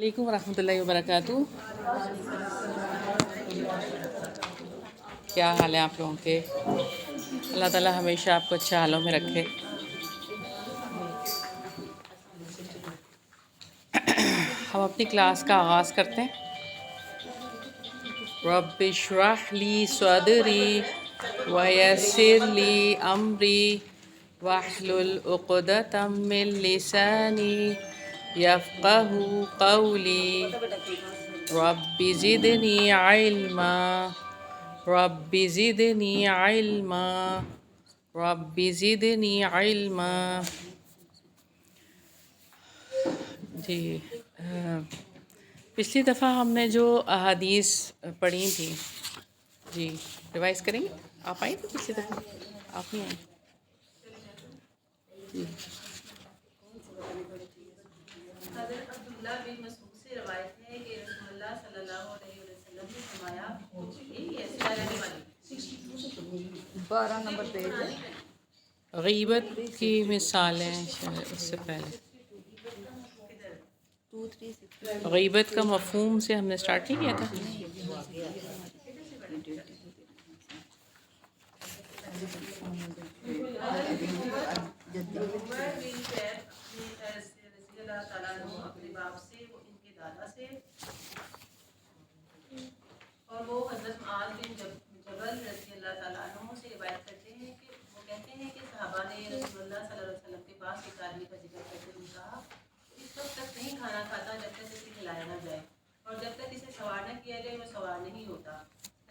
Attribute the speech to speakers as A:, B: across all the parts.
A: علیکم ورحمۃ اللہ وبرکاتہ۔ کیا حال ہے آپ لوگوں کے؟ اللہ تعالیٰ ہمیشہ آپ کو اچھے حالوں میں رکھے۔ ہم اپنی کلاس کا آغاز کرتے ہیں۔ رب اشرح لی صدری ویسر لی امری واحلل عقدۃ من لسانی یفقہوا قولی رب زدنی علما رب زدنی علما رب زدنی علما۔ جی پچھلی دفعہ ہم نے جو احادیث پڑھی تھیں، جی ریوائز کریں گے؟ آپ آئیں تھے پچھلی دفعہ؟ آپ نہیں آئیں؟ جی
B: حضرت عبداللہ بن مسعود سے روایت ہے کہ رسول اللہ صلی اللہ علیہ وسلم نے فرمایا، یہی ہے 12 نمبر پیج ہے،
A: غیبت کی مثالیں اس سے پہلے غیبت کا مفہوم سے ہم نے اسٹارٹ نہیں کیا تھا۔
B: رضی اللہ تعالیٰ عنہ اپنے باپ سے، وہ ان کے دادا سے، اور وہ حضرت معاذ بن جبل رضی اللہ تعالیٰ عنہ سے روایت کرتے ہیں کہ وہ کہتے ہیں کہ صحابہ نے رسول اللہ صلی اللہ علیہ وسلم کے پاس ایک آدمی کا ذکر کرتے ہوئے کہا، اس وقت تک نہیں کھانا کھاتا جب تک اسے کھلایا نہ جائے، اور جب تک اسے سوار نہ کیا جائے وہ سوار نہیں ہوتا۔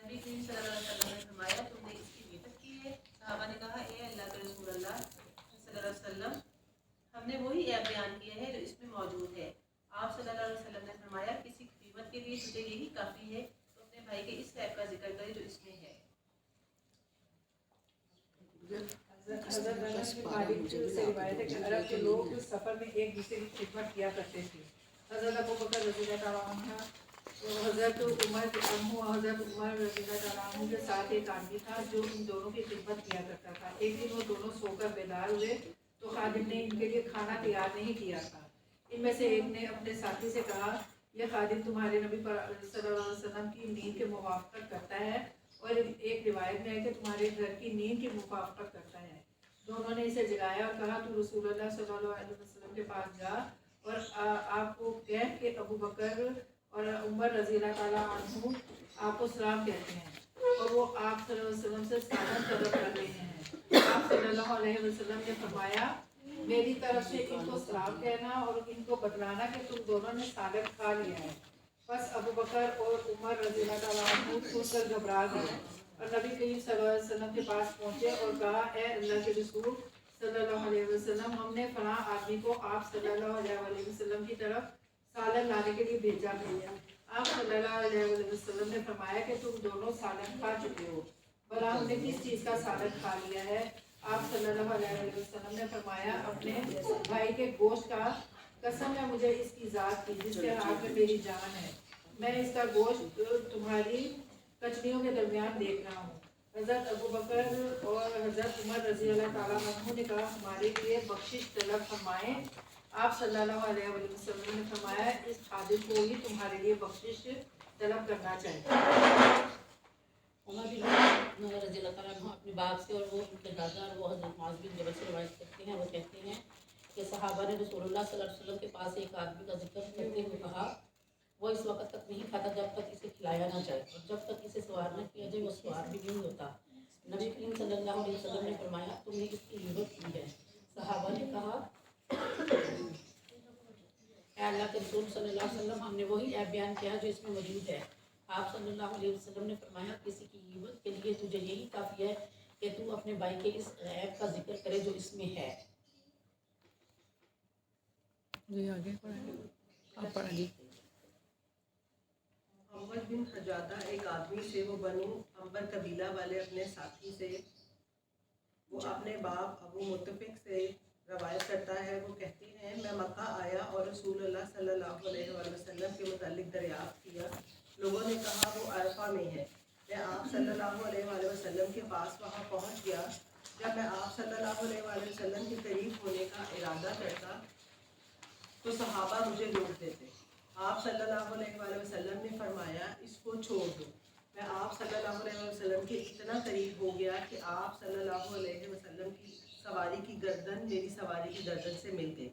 B: نبی کریم صلی اللہ علیہ وسلم نے فرمایا، تم نے اس کی غیبت کی ہے؟ صحابہ نے کہا، اے اللہ کے رسول اللہ صلی اللہ علیہ وسلم، ہم نے وہی عیب بیان کیا ہے جو اس میں موجود ہے۔ آپ صلی اللہ علیہ وسلم نے فرمایا، کسی کی غیبت کے لیے تجھے یہی کافی ہے تو اپنے بھائی کے اس عیب کا ذکر کرے جو اس میں ہے۔
C: حضرت انس بن مالک سے روایت ہے کہ عرب کے لوگ اس سفر میں ایک دوسرے کی خدمت کیا کرتے تھے۔ حضرت ابوبکر رضی اللہ تعالیٰ عنہ، حضرت عمر رضی اللہ تعالیٰ عنہ کے ساتھ ایک آدمی تھا جو ان دونوں کی خدمت کیا کرتا تھا۔ ایک دن وہ دونوں سو کر بیدار ہوئے تو خادم نے ان کے لیے کھانا تیار نہیں کیا تھا۔ ان میں سے ایک نے اپنے ساتھی سے کہا، یہ خادم تمہارے نبی صلی اللہ علیہ وسلم کی نیند کے موافقت کرتا ہے، اور ایک روایت میں ہے کہ تمہارے گھر کی نیند کی موافقت کرتا ہے۔ دونوں نے اسے جگایا اور کہا، تو رسول اللہ صلی اللہ علیہ وسلم کے پاس جا اور آپ کو کہہ کہ ابو بکر اور عمر رضی اللہ تعالیٰ عنہ آپ کو سلام کہتے ہیں اور وہ آپ صلی اللہ علیہ وسلم سے سلام طلب کر رہے ہیں۔ آپ صلی اللہ علیہ وسلم نے فرمایا، میری طرف سے ان کو سلام کہنا اور ان کو بتلانا کہ تم دونوں نے سالن کھا لیا ہے۔ بس ابو بکر اور عمر رضی اللہ تعالیٰ عنہ سن کر گھبرا گئے اور نبی کریم صلی اللہ علیہ وسلم کے پاس پہنچے اور کہا، اے اللہ کے رسول صلی اللہ علیہ وسلم، ہم نے فلاں آدمی کو آپ صلی اللہ علیہ وسلم کی طرف سالن لانے کے لیے بھیجا ہے۔ آپ صلی اللہ علیہ وسلم نے فرمایا کہ تم دونوں سالن کھا چکے ہو، بھلا ہم نے کس چیز کا سالن کھا لیا ہے؟ آپ صلی اللہ علیہ وسلم نے فرمایا، اپنے بھائی کے گوشت کا، قسم ہے مجھے اس کی ذات کی جس کے ہاتھ میں میری جان ہے، میں اس کا گوشت تمہاری کچلیوں کے درمیان دیکھ رہا ہوں۔ حضرت ابو بکر اور حضرت عمر رضی اللہ تعالیٰ عنہ نے کہا، ہمارے لیے بخشش طلب فرمائیں۔ آپ صلی اللہ علیہ وسلم نے فرمایا، اس خادم کو ہی تمہارے لیے بخشش طلب کرنا چاہیے۔
D: عمر بن رضی اللہ تعالیٰ عنہ اپنے باپ سے اور وہ ان کے دادا اور وہ حضرت معاذ بن جبل سے روایت کرتے ہیں، وہ کہتے ہیں کہ صحابہ نے رسول اللہ صلی اللہ علیہ وسلم کے پاس ایک آدمی کا ذکر کرتے ہوئے کہا، وہ اس وقت تک نہیں کھاتا جب تک اسے کھلایا نہ جائے، اور جب تک اسے سوار نہ کیا جائے وہ سوار بھی نہیں ہوتا۔ نبی کریم صلی اللہ علیہ وسلم نے فرمایا، تم نے اس کی غیبت کی ہے۔ صحابہ نے کہا، اے اللہ کے رسول صلی اللہ علیہ وسلم، ہم نے وہی عیب بیان کیا جو اس میں موجود ہے۔ آپ صلی اللہ علیہ وسلم نے فرمایا، کسی کی غیبت کے لیے تجھے یہی کافی ہے کہ تو اپنے بھائی کے اس عیب کا ذکر کرے جو اس میں ہے۔
A: جی آگے پڑھیں، آپ پڑھیں۔
B: محمد بن حجادہ ایک آدمی سے، وہ بنو عنبر قبیلہ والے اپنے ساتھی سے، وہ اپنے باپ ابو متفق سے روایت کرتا ہے، وہ کہتی ہیں، میں مکہ آیا اور رسول اللہ صلی اللہ علیہ وسلم کے متعلق دریافت کیا۔ لوگوں نے کہا وہ عرفہ میں ہے۔ میں آپ صلی اللہ علیہ وسلم کے پاس وہاں پہنچ گیا۔ جب میں آپ صلی اللہ علیہ وسلم کے قریب ہونے کا ارادہ کرتا تو صحابہ مجھے روک دیتے۔ آپ صلی اللہ علیہ وآلہ وسلم نے فرمایا اس کو چھوڑ دو. میں آپ صلی اللہ علیہ وسلم کے اتنا قریب ہو گیا کہ آپ صلی اللہ علیہ وسلم کی سواری کی گردن میری سواری کی گردن سے مل گئی.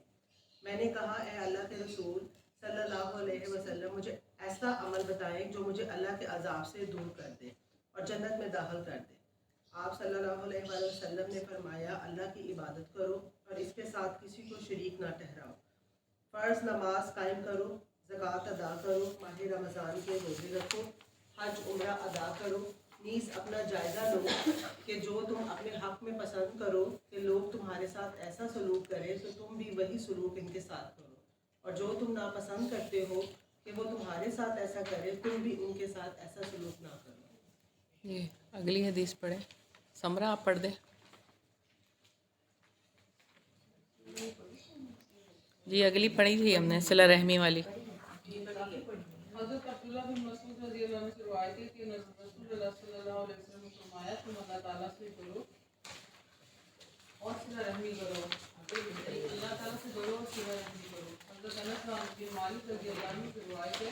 B: میں نے کہا اے اللہ کے رسول صلی اللہ علیہ وسلم مجھے ایسا عمل بتائیں جو مجھے اللہ کے عذاب سے دور کر دے اور جنت میں داخل کر دے. آپ صلی اللہ علیہ وآلہ وسلم نے فرمایا اللہ کی عبادت کرو اور اس کے ساتھ کسی کو شریک نہ ٹھہراؤ. فرض نماز قائم کرو، زکوٰۃ ادا کرو، ماہ رمضان کے روزے رکھو، حج عمرہ ادا کرو. نیز اپنا جائزہ لو کہ جو تم اپنے حق میں پسند کرو کہ لوگ تمہارے ساتھ ایسا سلوک کریں تو تم بھی وہی سلوک ان کے ساتھ کرو، اور جو تم ناپسند کرتے ہو کہ وہ تمہارے ساتھ ایسا کرے تم بھی ان کے ساتھ ایسا سلوک نہ کرو.
A: یہ اگلی حدیث پڑھیں. سمرا آپ پڑھ دیں. جی اگلی پڑھی تھی ہم نے صلہ رحمی والی.
C: حضرت عبداللہ بن مسعود رضی اللہ عنہ سے روایت ہے کہ رسول اللہ صلی اللہ علیہ وسلم نے فرمایا تم اللہ تعالیٰ سے ڈرو اور صلہ رحمی کرو. اللہ تعالیٰ سے ڈرو اور صلہ رحمی کرو. حضرت انس بن مالک رضی اللہ عنہ سے روایت ہے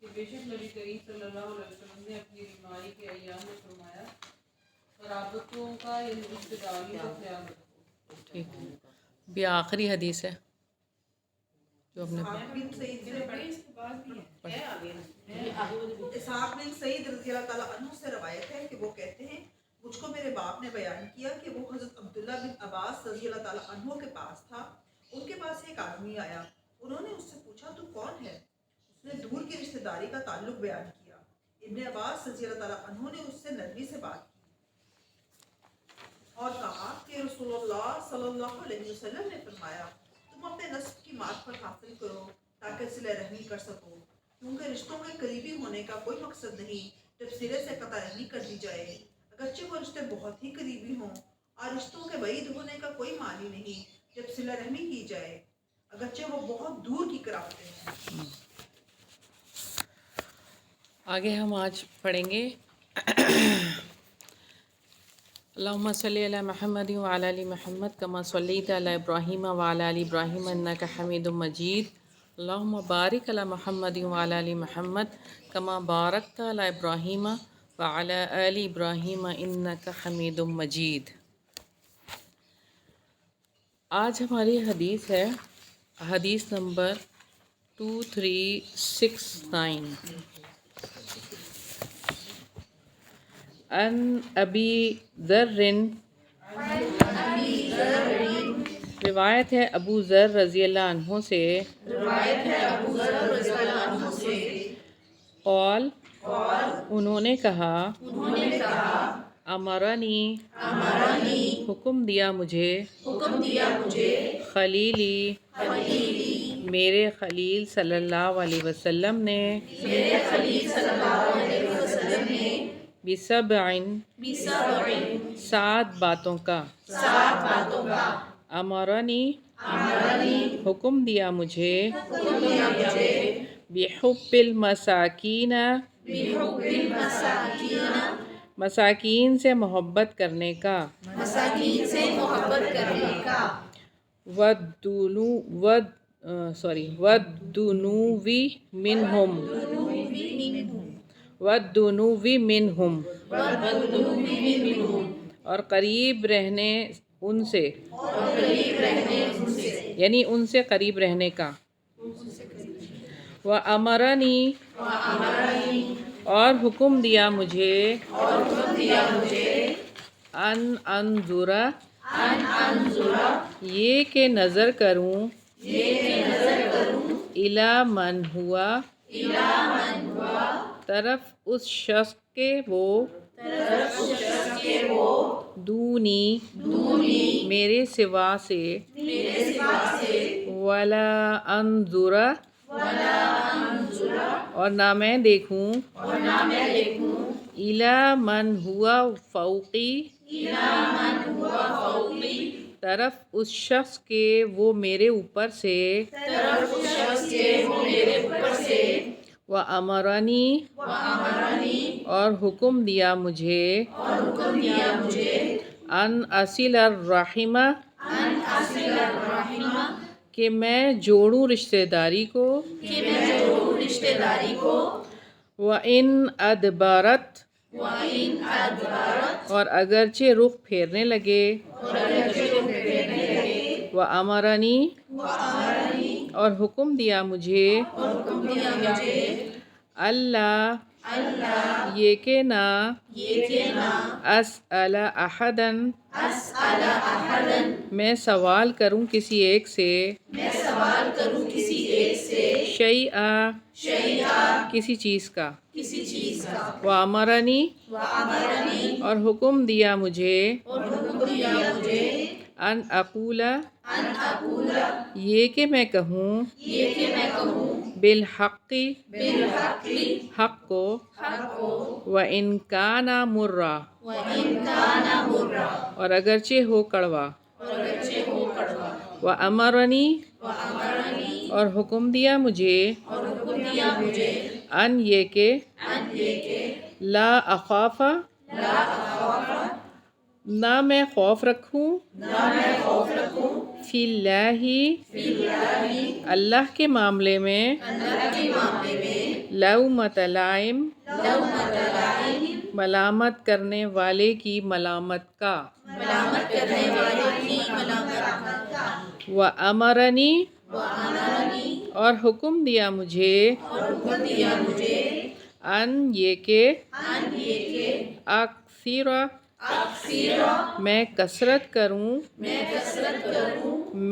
C: کہ بے شک نبی کریم صلی اللہ علیہ وسلم نے اپنی بیماری کے ایام میں فرمایا قرابتوں کا یعنی رشتہ داریوں کا خیال رکھو.
A: ٹھیک ہے. بھی آخری حدیث ہے جو ہم نے
E: اسحاق بن سعید رضی اللہ تعالیٰ عنہ سے روایت ہے کہ وہ کہتے ہیں مجھ کو میرے باپ نے بیان کیا کہ وہ حضرت عبداللہ بن عباس رضی اللہ تعالیٰ عنہ کے پاس تھا. ان کے پاس ایک آدمی آیا. انہوں نے اس سے پوچھا تو کون ہے؟ اس نے دور کی رشتہ داری کا تعلق بیان کیا. ابن عباس رضی اللہ تعالیٰ عنہ نے اس سے نرمی سے بات کی اور کہا کہ رسول اللہ صلی اللہ علیہ وسلم نے فرمایا تم اپنے نسب کی معرفت حاصل کرو تاکہ صلہ رحمی کر سکو، کیونکہ رشتوں کے قریبی ہونے کا کوئی مقصد نہیں جب سرے سے قطع رحمی کر دی جائے، اگرچہ وہ رشتے بہت ہی قریبی ہوں، اور رشتوں کے بعید ہونے کا کوئی معنی نہیں جب صلہ رحمی کی جائے اگرچہ وہ بہت دور کی قرابتیں ہیں.
A: آگے ہم آج پڑھیں گے اللہم صلی علی محمد وعلی آل محمد کما صلیت علی ابراہیم وعلی آل ابراہیم انک حمید مجید. اللہم بارک علی محمد وعلی آل محمد کما بارکت علی ابراہیم وعلی آل ابراہیم انک حمید مجید. آج ہماری حدیث ہے حدیث نمبر 2369. ان ابی ذر روایت ہے ابو ذر رضی اللہ عنہ سے قال انہوں نے کہا امرنی حکم دیا مجھے خلیلی میرے خلیل صلی اللہ علیہ وسلم نے بسبعن 7 باتوں کا امرنی حکم دیا مجھے بحب المساکین مساکین سے محبت کرنے کا والدنوی منہم اور قریب رہنے ان سے یعنی ان سے قریب رہنے کا. وَأَمَرَنِي اور حکم دیا مجھے ان انظر یہ کہ نظر کروں الی من ہوا طرف اس شخص کے وہ دونی میرے سوا سے ولا انظر اور نہ میں دیکھوں الی من ہوا فوقی طرف اس شخص کے وہ میرے اوپر سے وَأَمَرَنِي اور حکم دیا مجھے ان اصل الرحم کہ میں جوڑوں رشتہ داری کو
D: داری کو
A: وَإِنْ أَدْبَرَتْ اور اگرچہ رخ پھیرنے لگے وَأَمَرَنِي اور حکم دیا مجھے اللہ یہ کہ نہ اسأل احداً میں سوال کروں کسی ایک سے شیئا کسی چیز کا وَأَمَرَنِي اور حکم دیا مجھے ان اقول یہ کہ میں کہوں بالحق حق کو وَإِنْ كَانَ مُرًّا اور اگرچہ ہو کڑوا وَأَمَرَنِي اور حکم دیا مجھے ان یہ کہ لا اخاف نہ میں خوف رکھوں فی اللہ اللہ کے معاملے میں لومۃ لائم ملامت کرنے والے کی ملامت کا وَأَمَرَنِي اور حکم دیا مجھے ان یہ کہ اکثر میں کثرت کروں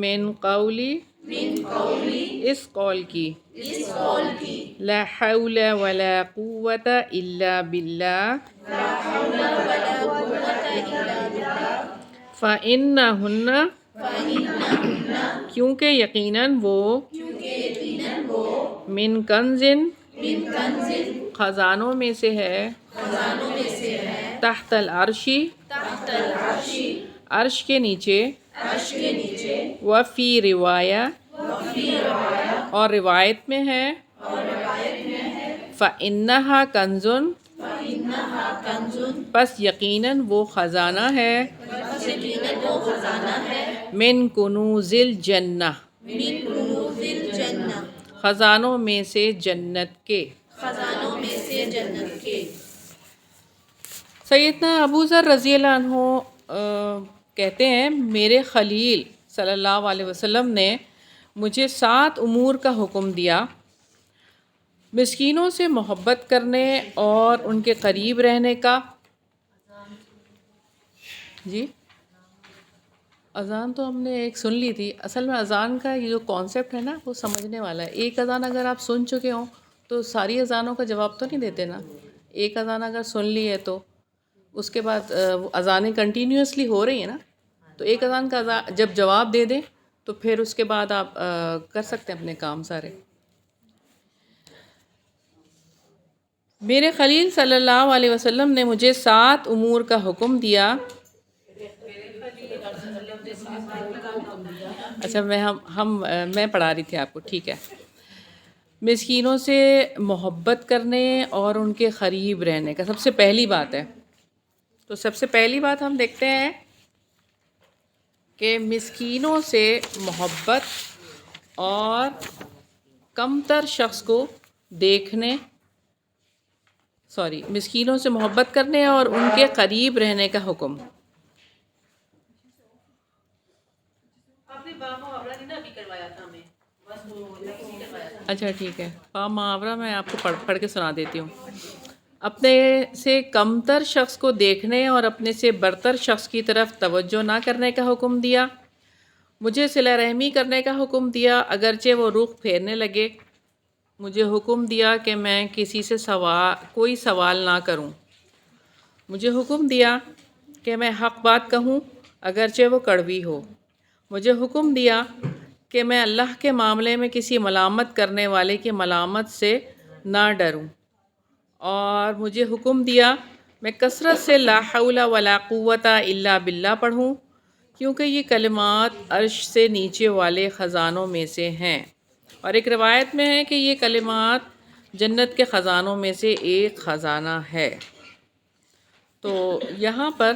A: من قولی اس قول کی لا حول ولا قوة الا باللہ فإنہن کیونکہ یقیناً وہ من کنز خزانوں میں سے ہے تحت العرشی عرش کے نیچے وفی روایہ اور روایت میں ہے فإنہا کنز پس یقیناً وہ خزانہ ہے من کنوز الجنہ خزانوں میں سے جنت کے سیدنا ابو ذر رضی اللہ عنہ کہتے ہیں میرے خلیل صلی اللہ علیہ وسلم نے مجھے 7 امور کا حکم دیا، مسکینوں سے محبت کرنے اور ان کے قریب رہنے کا۔ جی اذان تو ہم نے ایک سن لی تھی، اصل میں اذان کا یہ جو کانسیپٹ ہے نا وہ سمجھنے والا ہے۔ ایک اذان اگر آپ سن چکے ہوں تو ساری اذانوں کا جواب تو نہیں دیتے نا، ایک اذان اگر سن لی ہے تو اس کے بعد اذانیں کنٹینیوسلی ہو رہی ہیں نا، تو ایک اذان کا جب جواب دے دیں تو پھر اس کے بعد آپ کر سکتے ہیں اپنے کام سارے۔ میرے خلیل صلی اللہ علیہ وسلم نے مجھے 7 امور کا حکم دیا۔ اچھا میں پڑھا رہی تھی آپ کو، ٹھیک ہے۔ مسکینوں سے محبت کرنے اور ان کے قریب رہنے کا سب سے پہلی بات ہے۔ تو سب سے پہلی بات ہم دیکھتے ہیں کہ مسکینوں سے محبت اور کمتر شخص کو دیکھنے مسکینوں سے محبت کرنے اور ان کے قریب رہنے کا حکم۔
B: آپ نے باب محاورہ نہیں نا ابھی کروایا تھا ہمیں، بس وہ لفظ ہی کروایا تھا۔
A: اچھا ٹھیک ہے، باب محاورہ میں آپ کو پڑھ کے سنا دیتی ہوں۔ اپنے سے کمتر شخص کو دیکھنے اور اپنے سے برتر شخص کی طرف توجہ نہ کرنے کا حکم دیا۔ مجھے صلہ رحمی کرنے کا حکم دیا اگرچہ وہ رخ پھیرنے لگے۔ مجھے حکم دیا کہ میں کسی سے کوئی سوال نہ کروں۔ مجھے حکم دیا کہ میں حق بات کہوں اگرچہ وہ کڑوی ہو۔ مجھے حکم دیا کہ میں اللہ کے معاملے میں کسی ملامت کرنے والے کی ملامت سے نہ ڈروں، اور مجھے حکم دیا میں کثرت سے لا حول ولا قوة الا باللہ پڑھوں، کیونکہ یہ کلمات عرش سے نیچے والے خزانوں میں سے ہیں، اور ایک روایت میں ہے کہ یہ کلمات جنت کے خزانوں میں سے ایک خزانہ ہے۔ تو یہاں پر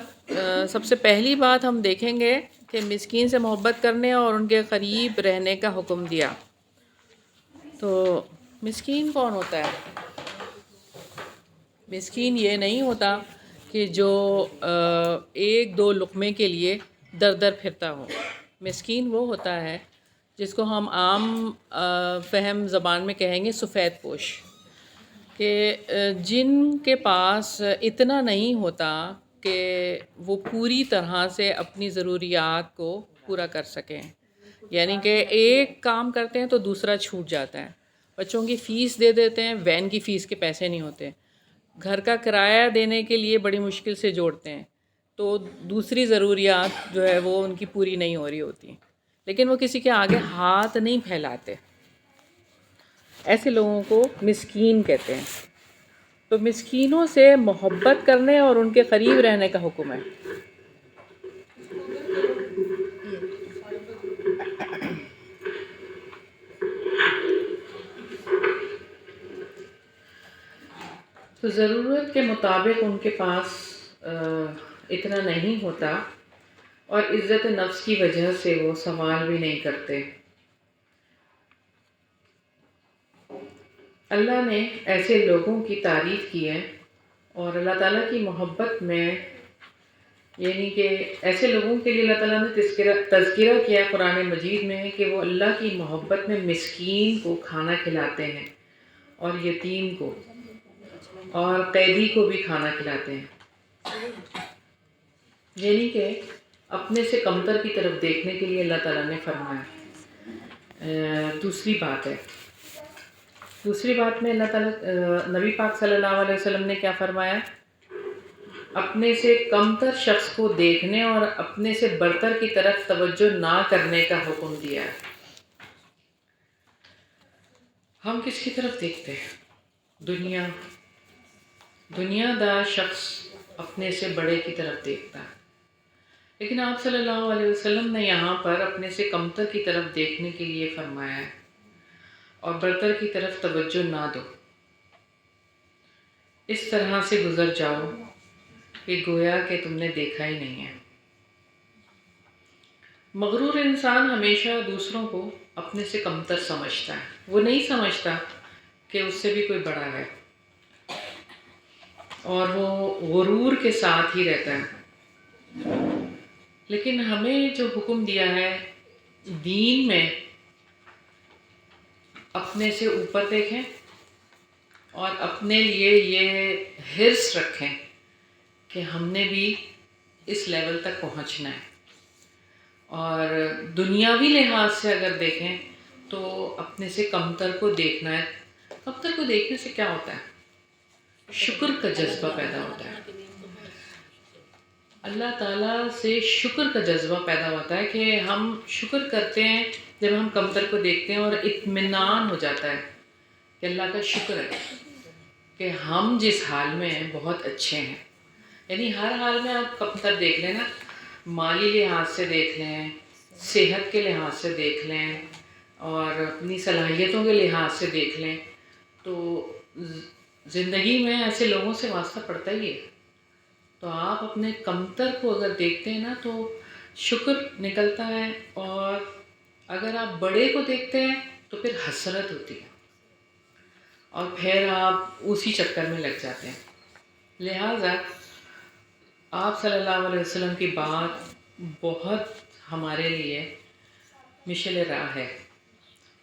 A: سب سے پہلی بات ہم دیکھیں گے کہ مسکین سے محبت کرنے اور ان کے قریب رہنے کا حکم دیا۔ تو مسکین کون ہوتا ہے؟ مسکین یہ نہیں ہوتا کہ جو ایک دو لقمے کے لیے در در پھرتا ہو. مسکین وہ ہوتا ہے جس کو ہم عام فہم زبان میں کہیں گے سفید پوش، کہ جن کے پاس اتنا نہیں ہوتا کہ وہ پوری طرح سے اپنی ضروریات کو پورا کر سکیں. یعنی کہ ایک کام کرتے ہیں تو دوسرا چھوٹ جاتا ہے. بچوں کی فیس دے دیتے ہیں، وین کی فیس کے پیسے نہیں ہوتے. گھر کا کرایہ دینے کے لیے بڑی مشکل سے جوڑتے ہیں تو دوسری ضروریات جو ہے وہ ان کی پوری نہیں ہو رہی ہوتی، لیکن وہ کسی کے آگے ہاتھ نہیں پھیلاتے. ایسے لوگوں کو مسکین کہتے ہیں. تو مسکینوں سے محبت کرنے اور ان کے قریب رہنے کا حکم ہے. تو ضرورت کے مطابق ان کے پاس اتنا نہیں ہوتا، اور عزت نفس کی وجہ سے وہ سوال بھی نہیں کرتے. اللہ نے ایسے لوگوں کی تعریف کی ہے، اور اللہ تعالیٰ کی محبت میں، یعنی کہ ایسے لوگوں کے لیے اللہ تعالیٰ نے تذکرہ کیا قرآن مجید میں کہ وہ اللہ کی محبت میں مسکین کو کھانا کھلاتے ہیں، اور یتیم کو اور قیدی کو بھی کھانا کھلاتے ہیں. یعنی کہ اپنے سے کمتر کی طرف دیکھنے کے لیے اللہ تعالیٰ نے فرمایا. دوسری بات میں اللہ تعالیٰ نبی پاک صلی اللہ علیہ وسلم نے کیا فرمایا؟ اپنے سے کمتر شخص کو دیکھنے اور اپنے سے برتر کی طرف توجہ نہ کرنے کا حکم دیا ہے. ہم کس کی طرف دیکھتے ہیں؟ دنیا دار شخص اپنے سے بڑے کی طرف دیکھتا ہے، لیکن آپ صلی اللہ علیہ وسلم نے یہاں پر اپنے سے کمتر کی طرف دیکھنے کے لیے فرمایا ہے، اور برتر کی طرف توجہ نہ دو. اس طرح سے گزر جاؤ کہ گویا کہ تم نے دیکھا ہی نہیں ہے. مغرور انسان ہمیشہ دوسروں کو اپنے سے کمتر سمجھتا ہے. وہ نہیں سمجھتا کہ اس سے بھی کوئی بڑا ہے، اور وہ غرور کے ساتھ ہی رہتا ہے. لیکن ہمیں جو حکم دیا ہے دین میں، اپنے سے اوپر دیکھیں اور اپنے لیے یہ حرص رکھیں کہ ہم نے بھی اس لیول تک پہنچنا ہے. اور دنیاوی لحاظ سے اگر دیکھیں تو اپنے سے کمتر کو دیکھنا ہے. کمتر کو دیکھنے سے کیا ہوتا ہے؟ شکر کا جذبہ پیدا ہوتا ہے. اللہ تعالیٰ سے شکر کا جذبہ پیدا ہوتا ہے کہ ہم شکر کرتے ہیں جب ہم کمتر کو دیکھتے ہیں، اور اطمینان ہو جاتا ہے کہ اللہ کا شکر ہے کہ ہم جس حال میں ہیں بہت اچھے ہیں. یعنی ہر حال میں آپ کمتر دیکھ لیں نا، مالی لحاظ سے دیکھ لیں، صحت کے لحاظ سے دیکھ لیں، اور اپنی صلاحیتوں کے لحاظ سے دیکھ لیں، تو زندگی میں ایسے لوگوں سے واسطہ پڑتا ہی ہے. تو آپ اپنے کمتر کو اگر دیکھتے ہیں نا تو شکر نکلتا ہے، اور اگر آپ بڑے کو دیکھتے ہیں تو پھر حسرت ہوتی ہے، اور پھر آپ اسی چکر میں لگ جاتے ہیں. لہٰذا آپ صلی اللہ علیہ وسلم کی بات بہت ہمارے لیے مشعل راہ ہے.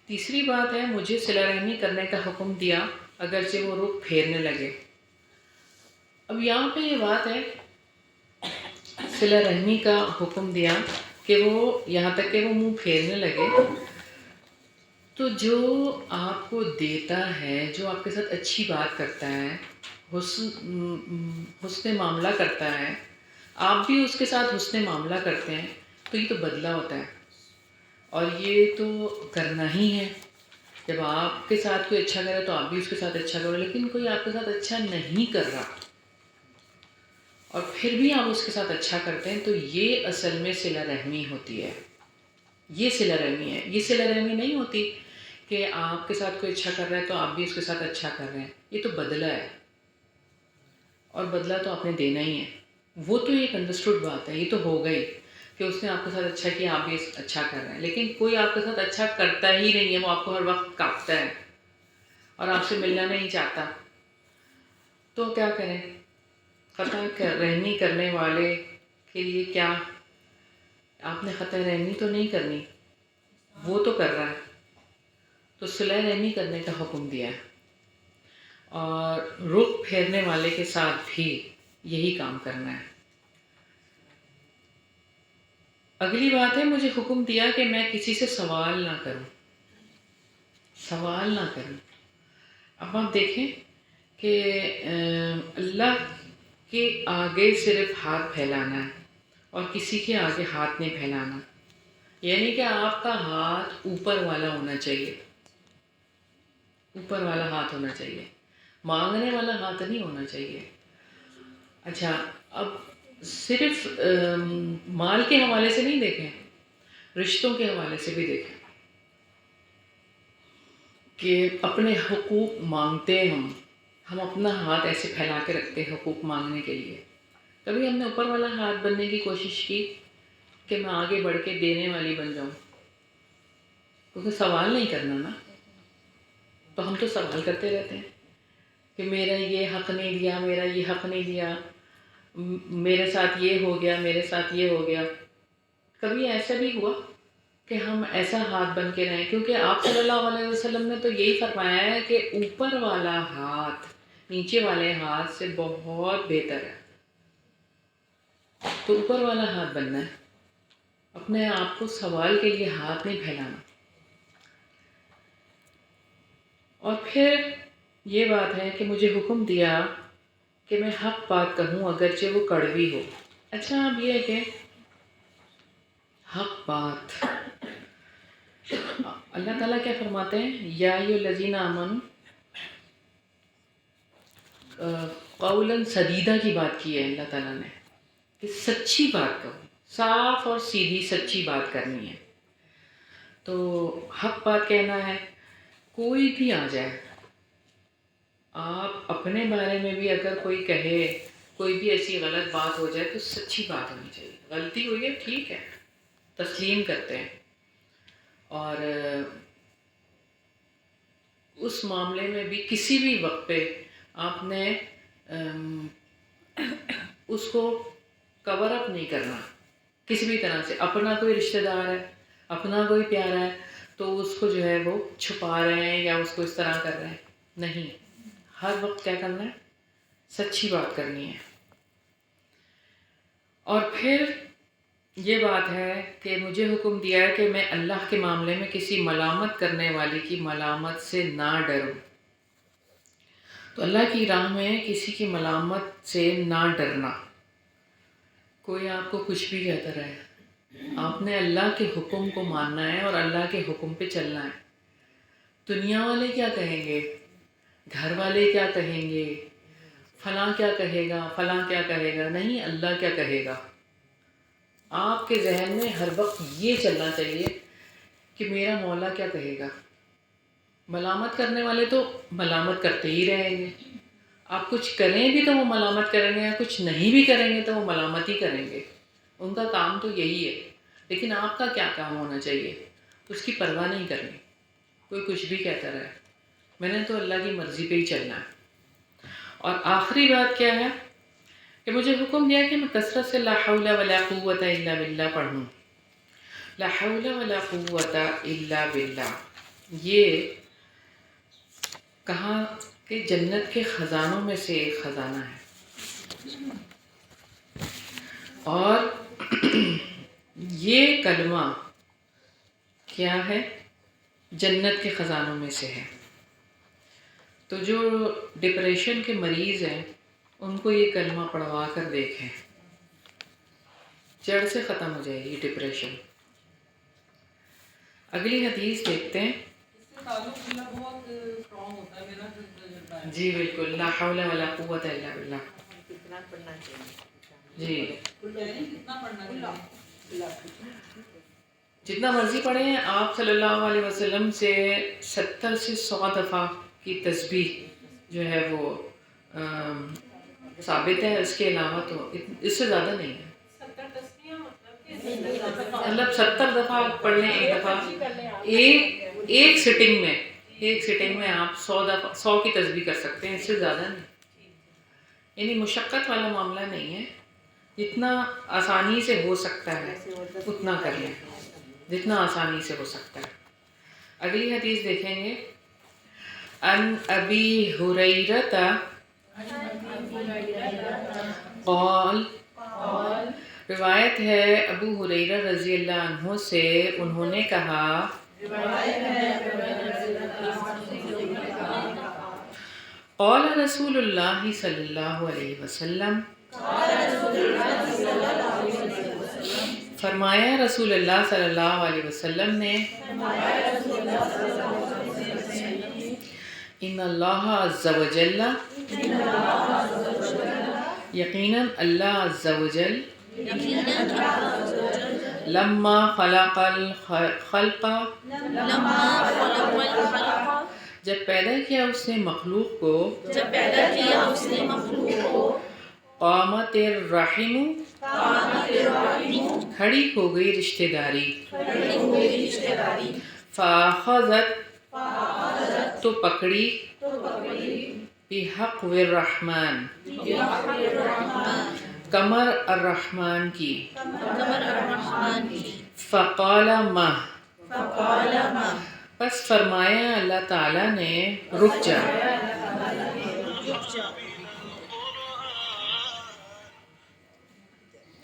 A: تیسری بات ہے، مجھے صلہ رحمی کرنے کا حکم دیا اگرچہ وہ رخ پھیرنے لگے. اب یہاں پہ یہ بات ہے، صلہ رحمی کا حکم دیا کہ وہ یہاں تک کہ وہ منہ پھیرنے لگے. تو جو آپ کو دیتا ہے، جو آپ کے ساتھ اچھی بات کرتا ہے، حسن معاملہ کرتا ہے، آپ بھی اس کے ساتھ حسن معاملہ کرتے ہیں، تو یہ تو بدلہ ہوتا ہے، اور یہ تو کرنا ہی ہے. جب آپ کے ساتھ کوئی اچھا کرے تو آپ بھی اس کے ساتھ اچھا کرو. لیکن کوئی آپ کے ساتھ اچھا نہیں کر رہا اور پھر بھی آپ اس کے ساتھ اچھا کرتے ہیں، تو یہ اصل میں صلہ رحمی ہوتی ہے. یہ صلہ رحمی ہے. یہ صلہ رحمی نہیں ہوتی کہ آپ کے ساتھ کوئی اچھا کر رہا ہے تو آپ بھی اس کے ساتھ اچھا کر رہے ہیں. یہ تو بدلہ ہے، اور بدلہ تو آپ نے دینا ہی ہے. وہ تو ایک انڈرسٹوڈ بات ہے، یہ تو ہو گئی کہ اس نے آپ کے ساتھ اچھا کیا، آپ بھی اچھا کر رہے ہیں. لیکن کوئی آپ کے ساتھ اچھا کرتا ہی نہیں ہے، وہ آپ کو ہر وقت کاٹتا ہے، اور آپ سے ملنا نہیں چاہتا تو کیا کریں؟ قطع رحمی کرنے والے کے لیے کیا، آپ نے قطع رحمی تو نہیں کرنی، وہ تو کر رہا ہے، تو صلح رحمی کرنے کا حکم دیا ہے، اور رخ پھیرنے والے کے ساتھ بھی یہی کام کرنا ہے۔ اگلی بات ہے، مجھے حکم دیا کہ میں کسی سے سوال نہ کروں، سوال نہ کروں۔ اب آپ دیکھیں کہ اللہ کے آگے صرف ہاتھ پھیلانا ہے اور کسی کے آگے ہاتھ نہیں پھیلانا، یعنی کہ آپ کا ہاتھ اوپر والا ہونا چاہیے، اوپر والا ہاتھ ہونا چاہیے، مانگنے والا ہاتھ نہیں ہونا چاہیے۔ اچھا، اب صرف مال کے حوالے سے نہیں دیکھیں، رشتوں کے حوالے سے بھی دیکھیں کہ اپنے حقوق مانگتے ہیں ہم اپنا ہاتھ ایسے پھیلا کے رکھتے ہیں حقوق مانگنے کے لیے۔ کبھی ہم نے اوپر والا ہاتھ بننے کی کوشش کی کہ میں آگے بڑھ کے دینے والی بن جاؤں؟ کیونکہ سوال نہیں کرنا نا، تو ہم تو سوال کرتے رہتے ہیں کہ میرا یہ حق نہیں دیا، میرا یہ حق نہیں دیا، میرے ساتھ یہ ہو گیا، میرے ساتھ یہ ہو گیا۔ کبھی ایسا بھی ہوا کہ ہم ایسا ہاتھ بن کے رہیں؟ کیونکہ آپ صلی اللہ علیہ وسلم نے تو یہی فرمایا ہے کہ اوپر والا ہاتھ نیچے والے ہاتھ سے بہت بہتر ہے، تو اوپر والا ہاتھ بننا ہے، اپنے آپ کو سوال کے لیے ہاتھ نہیں پھیلانا۔ اور پھر یہ بات ہے کہ مجھے حکم دیا کہ میں حق بات کہوں اگرچہ وہ کڑوی ہو۔ اچھا، اب یہ ہے کہ حق بات، اللہ تعالیٰ کیا فرماتے ہیں؟ یا ایھا الذین آمنوا، قولاً سدیدہ کی بات کی ہے اللہ تعالیٰ نے کہ سچی بات کہو، صاف اور سیدھی سچی بات کرنی ہے۔ تو حق بات کہنا ہے، کوئی بھی آ جائے، آپ اپنے بارے میں بھی اگر کوئی کہے، کوئی بھی ایسی غلط بات ہو جائے تو سچی بات ہونی چاہیے۔ غلطی ہوئی ہے، ٹھیک ہے، تسلیم کرتے ہیں، اور اس معاملے میں بھی کسی بھی وقت پہ آپ نے اس کو کور اپ نہیں کرنا کسی بھی طرح سے۔ اپنا کوئی رشتہ دار ہے، اپنا کوئی پیارا ہے، تو اس کو جو ہے وہ چھپا رہے ہیں یا اس کو اس طرح کر رہے ہیں، نہیں، ہر وقت کیا کرنا ہے؟ سچی بات کرنی ہے۔ اور پھر یہ بات ہے کہ مجھے حکم دیا ہے کہ میں اللہ کے معاملے میں کسی ملامت کرنے والے کی ملامت سے نہ ڈروں۔ تو اللہ کی راہ میں کسی کی ملامت سے نہ ڈرنا۔ کوئی آپ کو کچھ بھی کہتا رہے، آپ نے اللہ کے حکم کو ماننا ہے اور اللہ کے حکم پہ چلنا ہے۔ دنیا والے کیا کہیں گے، گھر والے کیا کہیں گے، فلاں کیا کہے گا، فلاں کیا کہے گا، نہیں، اللہ کیا کہے گا۔ آپ کے ذہن میں ہر وقت یہ چلنا چاہیے کہ میرا مولا کیا کہے گا۔ ملامت کرنے والے تو ملامت کرتے ہی رہیں گے، آپ کچھ کریں بھی تو وہ ملامت کریں گے، یا کچھ نہیں بھی کریں گے تو وہ ملامت ہی کریں گے، ان کا کام تو یہی ہے۔ لیکن آپ کا کیا کام ہونا چاہیے؟ اس کی پرواہ نہیں کرنی، کوئی کچھ بھی کہتا رہے، میں نے تو اللہ کی مرضی پہ ہی چلنا ہے۔ اور آخری بات کیا ہے کہ مجھے حکم دیا کہ میں کثرت سے لا حول ولا قوت الا باللہ پڑھوں۔ لا حول ولا قوت الا باللہ، یہ کہا کہ جنت کے خزانوں میں سے ایک خزانہ ہے، اور یہ کلمہ کیا ہے؟ جنت کے خزانوں میں سے ہے۔ تو جو ڈپریشن کے مریض ہیں ان کو یہ کلمہ پڑھوا کر دیکھیں، جڑ سے ختم ہو جائے گی ڈپریشن۔ اگلی حدیث دیکھتے ہیں۔ جی بالکل، لا حول ولا قوت الا باللہ۔
B: کتنا پڑھنا چاہیے؟
A: جی جتنا مرضی پڑھیں، آپ صلی اللہ علیہ وسلم سے 70 سے 100 دفعہ کی تسبیح جو ہے وہ ثابت ہے، اس کے علاوہ تو اس سے زیادہ نہیں ہے۔
B: 70 تسبیح مطلب
A: مطلب 70 دفعہ پڑھ لیں ایک دفعہ، ایک سٹنگ میں ایک سٹنگ میں آپ 100 کی تسبیح کر سکتے ہیں، اس سے زیادہ نہیں. یعنی مشقت والا معاملہ نہیں ہے، جتنا آسانی سے ہو سکتا ہے اتنا کر لیں، جتنا آسانی سے ہو سکتا ہے. اگلی حدیث دیکھیں گے. ان ابی ہریرہ قال، روایت ہے ابو ہریرہ رضی اللہ عنہ سے، انہوں نے کہا قال رسول اللہ صلی اللہ علیہ وسلم، فرمایا رسول اللہ صلی اللہ علیہ وسلم نے، ان اللہ عز و جل، یقیناً اللہ عز و جل، لما خلق الخلق، جب پیدا کیا اس نے مخلوق کو، قامت الرحم، کھڑی ہو گئی رشتہ داری، فاخذت، تو پکڑی، بحق الرحمن، کمر الرحمن کی، فقال ما، پس فرمایا اللہ تعالیٰ نے رک جا.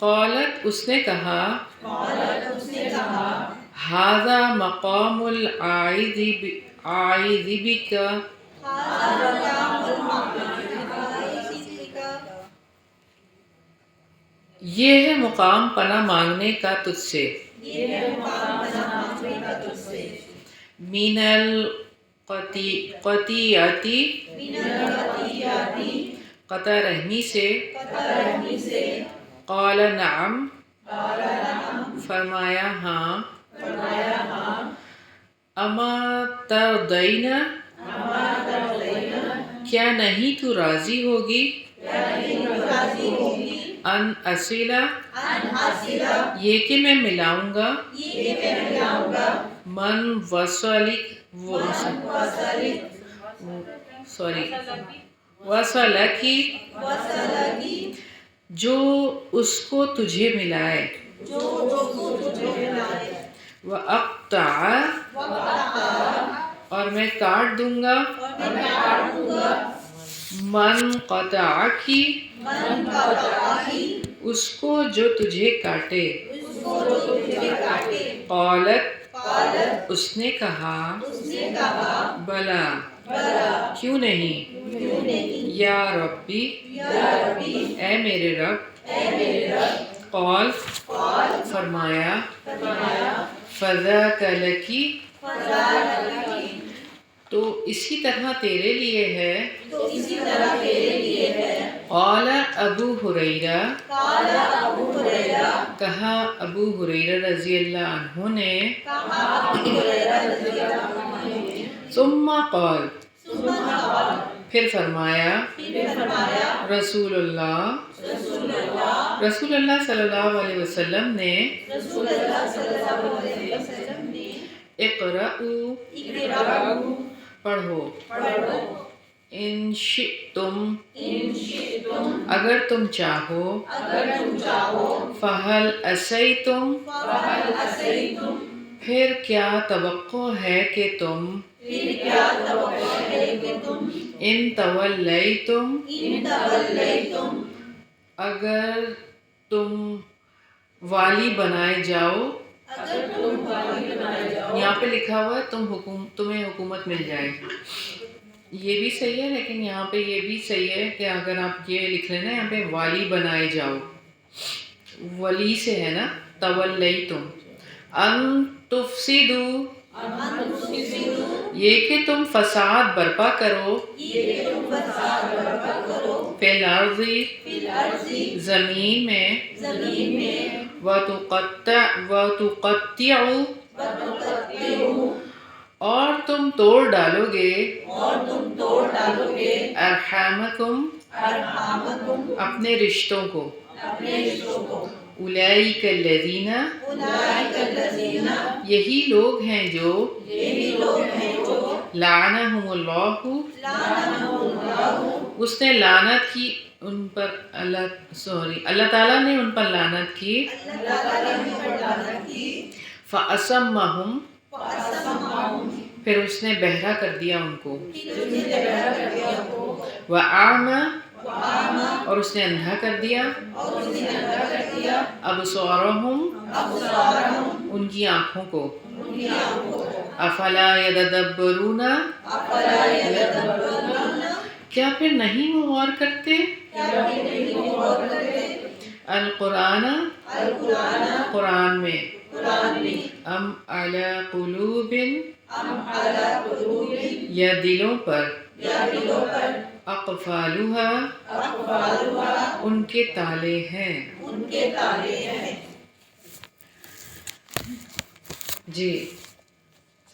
A: قالت، اس نے کہا، ھذا مقام العائذ بک، یہ ہے مقام پناہ مانگنے کا تجھ سے، من القطیعۃ، قطع رحمی سے، قال نعم، فرمایا ہاں، اما ترضین، کیا نہیں تو راضی ہوگی، ان اصل، یہ کہ میں ملاؤں گا، من وصلکی، جو اس کو تجھے ملائے، وَأَقْطَعَ، اور میں کاٹ دوں گا، من قطعکی، اس کو جو تجھے کاٹے. قالت، اس نے کہا، بلا، کیوں نہیں، یا ربی، اے میرے رب. قال، فرمایا، فذاک لکی، تو اسی طرح تیرے لیے ہے. قال ابو ہریرہ، کہا ابو ہریرہ رضی اللہ عنہ نے. ثم قال، پھر فرمایا، رسول اللہ صلی اللہ علیہ وسلم نے، اقرأوا، پڑھو، ان شئتم، اگر تم چاہو، فہل عصیتم، پھر کیا توقع ہے کہ تم، ان تولیتم، اگر تم والی بنائے جاؤ. یہاں پہ لکھا ہوا ہے تمہیں حکومت مل جائے، یہ بھی صحیح ہے، لیکن یہاں پہ یہ بھی صحیح ہے کہ اگر آپ یہ لکھ لینا یہاں پہ والی بنائے جاؤ، ولی سے ہے نا، تولیتم. ان تفسدوا، یہ کہ تم فساد برپا کرو، فی الارض، زمین میں، وتقطعوا، اور تم توڑ ڈالو گے، ارحامکم، اپنے رشتوں کو. اولئک الذین، یہی لوگ ہیں جو، لعنہم اللہ، اس نے لعنت کی ان پر، اللہ تعالیٰ نے ان پر لعنت کی، فَأَصَمَّهُمْ، پھر اس نے بہرا کر دیا ان کو، وَأَعْمَى، اور اس نے اندھا کر دیا، أَبْصَارَهُمْ، ان کی آنکھوں کو، أَفَلَا يَتَدَبَّرُونَ، کیا پھر نہیں وہ غور کرتے، القرآن، قرآن میں، ام علی قلوب، یا دلوں پر، اقفالها، ان کے تالے ہیں۔ جی،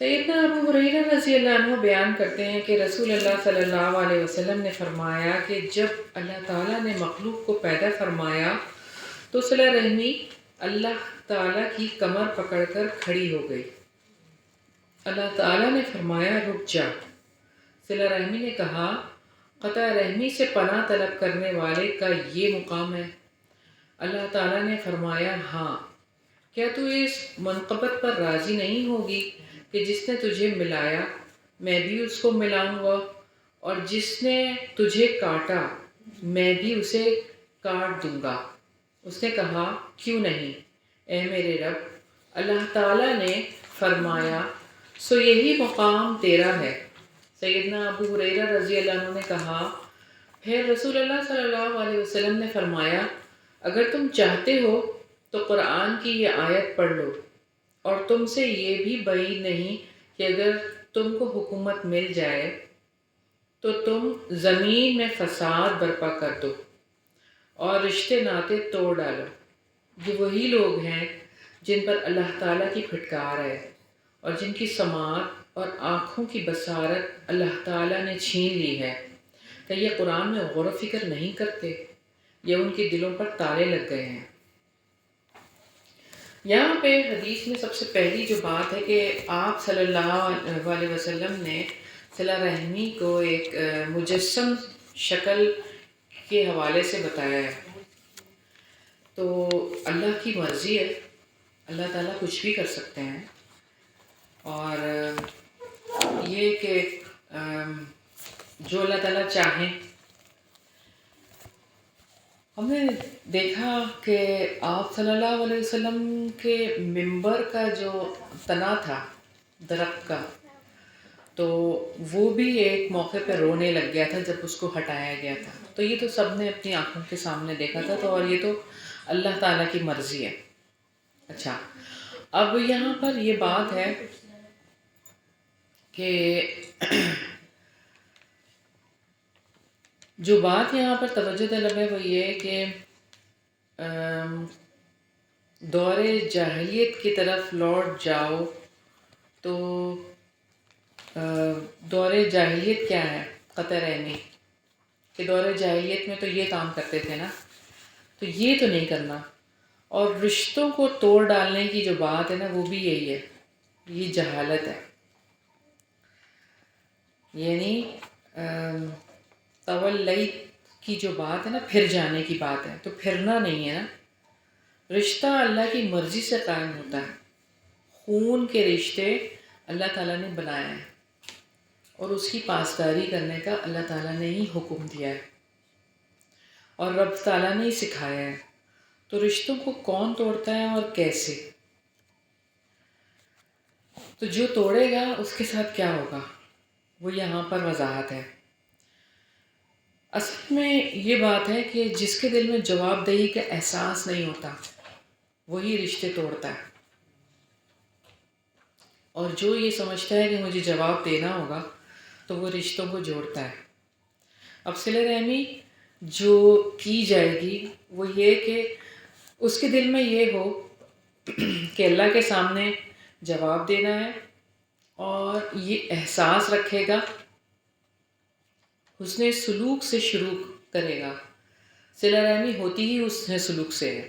A: سیدنا ابو ہریرہ رضی اللہ عنہ بیان کرتے ہیں کہ رسول اللہ صلی اللہ علیہ وسلم نے فرمایا کہ جب اللہ تعالیٰ نے مخلوق کو پیدا فرمایا تو صلہ رحمی اللہ تعالیٰ کی کمر پکڑ کر کھڑی ہو گئی۔ اللہ تعالیٰ نے فرمایا رک جا۔ صلہ رحمی نے کہا قطع رحمی سے پناہ طلب کرنے والے کا یہ مقام ہے؟ اللہ تعالیٰ نے فرمایا ہاں، کیا تو اس منقبت پر راضی نہیں ہوگی کہ جس نے تجھے ملایا میں بھی اس کو ملاؤں گا، اور جس نے تجھے کاٹا میں بھی اسے کاٹ دوں گا۔ اس نے کہا کیوں نہیں اے میرے رب؟ اللہ تعالیٰ نے فرمایا سو یہی مقام تیرا ہے۔ سیدنا ابو ہریرہ رضی اللہ عنہ نے کہا پھر رسول اللہ صلی اللہ علیہ وسلم نے فرمایا اگر تم چاہتے ہو تو قرآن کی یہ آیت پڑھ لو، اور تم سے یہ بھی بعید نہیں کہ اگر تم کو حکومت مل جائے تو تم زمین میں فساد برپا کر دو اور رشتے ناطے توڑ ڈالو۔ یہ وہی لوگ ہیں جن پر اللہ تعالیٰ کی پھٹکار ہے اور جن کی سماعت اور آنکھوں کی بصارت اللہ تعالیٰ نے چھین لی ہے۔ کہ یہ قرآن میں غور و فکر نہیں کرتے یا ان کے دلوں پر تالے لگ گئے ہیں؟ یہاں پہ حدیث میں سب سے پہلی جو بات ہے کہ آپ صلی اللہ علیہ وسلم نے صلہ رحمی کو ایک مجسم شکل کے حوالے سے بتایا ہے۔ تو اللہ کی مرضی ہے، اللہ تعالیٰ کچھ بھی کر سکتے ہیں، اور یہ کہ جو اللہ تعالیٰ چاہیں۔ ہم نے دیکھا کہ آپ صلی اللہ علیہ وسلم کے منبر کا جو تنا تھا درخت کا، تو وہ بھی ایک موقع پہ رونے لگ گیا تھا جب اس کو ہٹایا گیا تھا۔ تو یہ تو سب نے اپنی آنکھوں کے سامنے دیکھا تھا، تو اور یہ تو اللہ تعالیٰ کی مرضی ہے۔ اچھا، اب یہاں پر یہ بات ہے کہ جو بات یہاں پر توجہ طلب ہے وہ یہ کہ دور جاہلیت کی طرف لوٹ جاؤ تو دور جاہلیت کیا ہے؟ قطع رحمی، کہ دور جاہلیت میں تو یہ کام کرتے تھے نا، تو یہ تو نہیں کرنا۔ اور رشتوں کو توڑ ڈالنے کی جو بات ہے نا وہ بھی یہی ہے، یہ جہالت ہے، یعنی تولیت کی جو بات ہے نا، پھر جانے کی بات ہے، تو پھرنا نہیں ہے نا۔ رشتہ اللہ کی مرضی سے قائم ہوتا ہے، خون کے رشتے اللہ تعالیٰ نے بنایا ہے اور اس کی پاسداری کرنے کا اللہ تعالیٰ نے ہی حکم دیا ہے اور رب تعالیٰ نے ہی سکھایا ہے۔ تو رشتوں کو کون توڑتا ہے اور کیسے؟ تو جو توڑے گا اس کے ساتھ کیا ہوگا وہ یہاں پر وضاحت ہے۔ اصل میں یہ بات ہے کہ جس کے دل میں جواب دہی کا احساس نہیں ہوتا وہی رشتے توڑتا ہے، اور جو یہ سمجھتا ہے کہ مجھے جواب دینا ہوگا تو وہ رشتوں کو جوڑتا ہے۔ اب صلہ رحمی جو کی جائے گی وہ یہ کہ اس کے دل میں یہ ہو کہ اللہ کے سامنے جواب دینا ہے، اور یہ احساس رکھے گا، حسن سلوک سے شروع کرے گا۔ صلہ رحمی ہوتی ہی حسن سلوک سے ہے،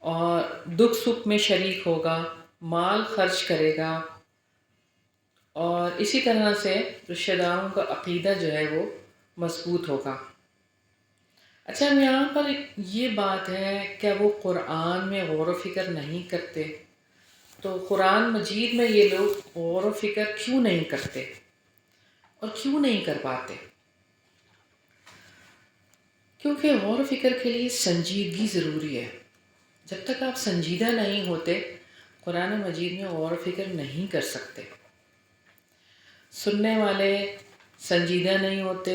A: اور دکھ سکھ میں شریک ہوگا، مال خرچ کرے گا، اور اسی طرح سے رشتہ داروں کا عقیدہ جو ہے وہ مضبوط ہوگا۔ اچھا، اب یہاں پر یہ بات ہے کہ وہ قرآن میں غور و فکر نہیں کرتے، تو قرآن مجید میں یہ لوگ غور و فکر کیوں نہیں کرتے اور کیوں نہیں کر پاتے؟ کیونکہ غور و فکر کے لیے سنجیدگی ضروری ہے۔ جب تک آپ سنجیدہ نہیں ہوتے قرآن مجید میں غور و فکر نہیں کر سکتے۔ سننے والے سنجیدہ نہیں ہوتے،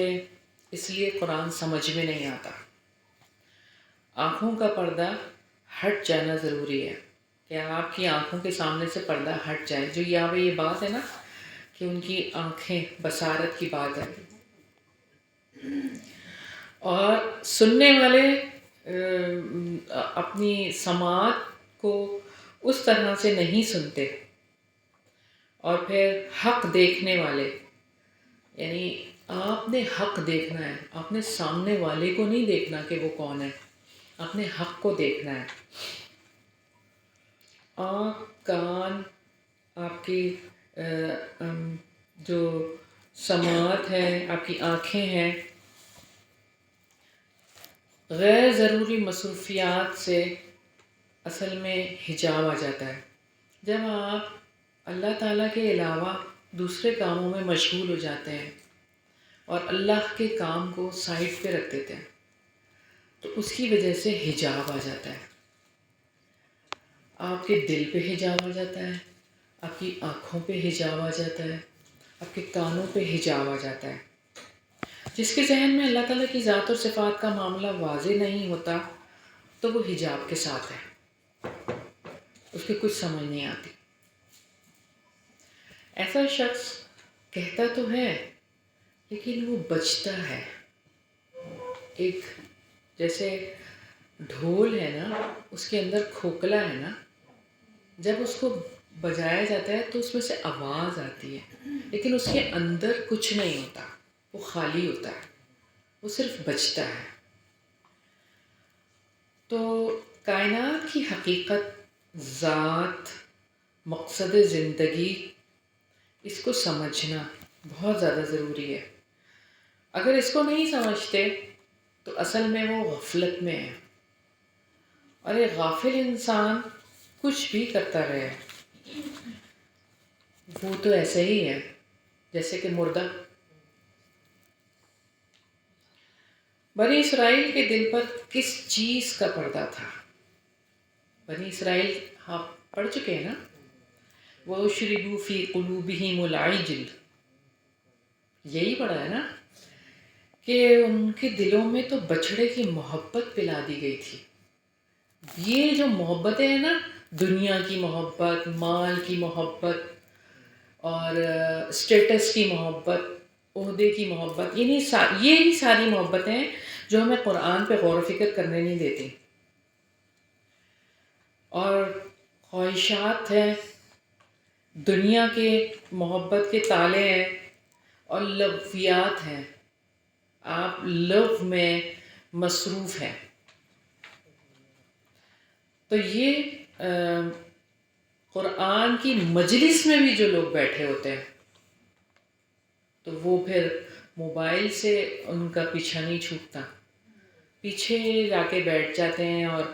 A: اس لیے قرآن سمجھ میں نہیں آتا۔ آنکھوں کا پردہ ہٹ جانا ضروری ہے کہ آپ کی آنکھوں کے سامنے سے پردہ ہٹ جائے۔ جو یہاں پہ یہ بات ہے نا کہ ان کی آنکھیں، بصارت کی بات ہے، اور سننے والے اپنی سماعت کو اس طرح سے نہیں سنتے، اور پھر حق دیکھنے والے، یعنی آپ نے حق دیکھنا ہے، آپ نے سامنے والے کو نہیں دیکھنا کہ وہ کون ہے، آپ نے حق کو دیکھنا ہے۔ آنکھ، کان، آپ کی جو سماعت ہے، آپ کی آنکھیں ہیں، غیر ضروری مصروفیات سے اصل میں حجاب آ جاتا ہے۔ جب آپ اللہ تعالیٰ کے علاوہ دوسرے کاموں میں مشغول ہو جاتے ہیں اور اللہ کے کام کو سائڈ پہ رکھ دیتے ہیں تو اس کی وجہ سے حجاب آ جاتا ہے۔ آپ کے دل پہ حجاب آ جاتا ہے، آپ کی آنکھوں پہ حجاب آ جاتا ہے، آپ کے کانوں پہ حجاب آ جاتا ہے۔ جس کے ذہن میں اللہ تعالیٰ کی ذات اور صفات کا معاملہ واضح نہیں ہوتا تو وہ حجاب کے ساتھ ہے، اس کی کچھ سمجھ نہیں آتی۔ ایسا شخص کہتا تو ہے لیکن وہ بجتا ہے۔ ایک جیسے ڈھول ہے نا، اس کے اندر کھوکھلا ہے نا، جب اس کو بجایا جاتا ہے تو اس میں سے آواز آتی ہے لیکن اس کے اندر کچھ نہیں ہوتا، وہ خالی ہوتا ہے، وہ صرف بجتا ہے۔ تو کائنات کی حقیقت، ذات، مقصد زندگی، اس کو سمجھنا بہت زیادہ ضروری ہے۔ اگر اس کو نہیں سمجھتے تو اصل میں وہ غفلت میں ہے، اور ایک غافل انسان کچھ بھی کرتا رہے وہ تو ایسے ہی ہے جیسے کہ مردہ۔ بنی اسرائیل کے دل پر کس چیز کا پردہ تھا؟ بنی اسرائیل آپ پڑھ چکے ہیں نا، وَأُشْرِبُوا فِي قُلُوبِهِمُ الْعِجْلَ، یہی پڑھا ہے نا کہ ان کے دلوں میں تو بچھڑے کی محبت پلا دی گئی تھی۔ یہ جو محبتیں ہیں نا، دنیا کی محبت، مال کی محبت، اور اسٹیٹس کی محبت، عہدے کی محبت، یہی ساری محبتیں ہیں جو ہمیں قرآن پہ غور و فکر کرنے نہیں دیتی، اور خواہشات ہیں، دنیا کے محبت کے تالے ہیں، اور لغویات ہیں، آپ لغو میں مصروف ہیں۔ تو یہ قرآن کی مجلس میں بھی جو لوگ بیٹھے ہوتے ہیں تو وہ پھر موبائل سے ان کا پیچھا نہیں چھوٹتا، پیچھے جا کے بیٹھ جاتے ہیں اور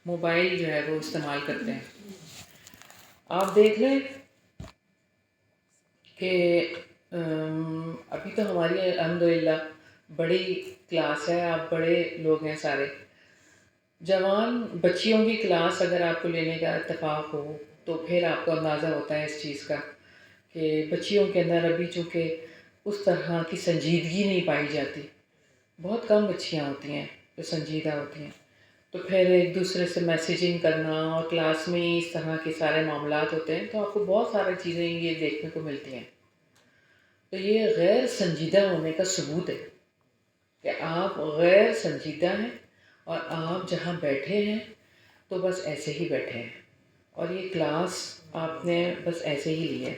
A: موبائل جو ہے وہ استعمال کرتے ہیں۔ آپ دیکھ لیں کہ ابھی تو ہماری الحمدللہ بڑی کلاس ہے، آپ بڑے لوگ ہیں سارے، جوان بچیوں کی کلاس اگر آپ کو لینے کا اتفاق ہو تو پھر آپ کو اندازہ ہوتا ہے اس چیز کا کہ بچیوں کے اندر ابھی چونکہ اس طرح کی سنجیدگی نہیں پائی جاتی، بہت کم بچیاں ہوتی ہیں جو سنجیدہ ہوتی ہیں، تو پھر ایک دوسرے سے میسیجنگ کرنا اور کلاس میں اس طرح کے سارے معاملات ہوتے ہیں تو آپ کو بہت ساری چیزیں یہ دیکھنے کو ملتی ہیں۔ تو یہ غیر سنجیدہ ہونے کا ثبوت ہے کہ آپ غیر سنجیدہ ہیں، اور آپ جہاں بیٹھے ہیں تو بس ایسے ہی بیٹھے ہیں، اور یہ کلاس آپ نے بس ایسے ہی لی ہے۔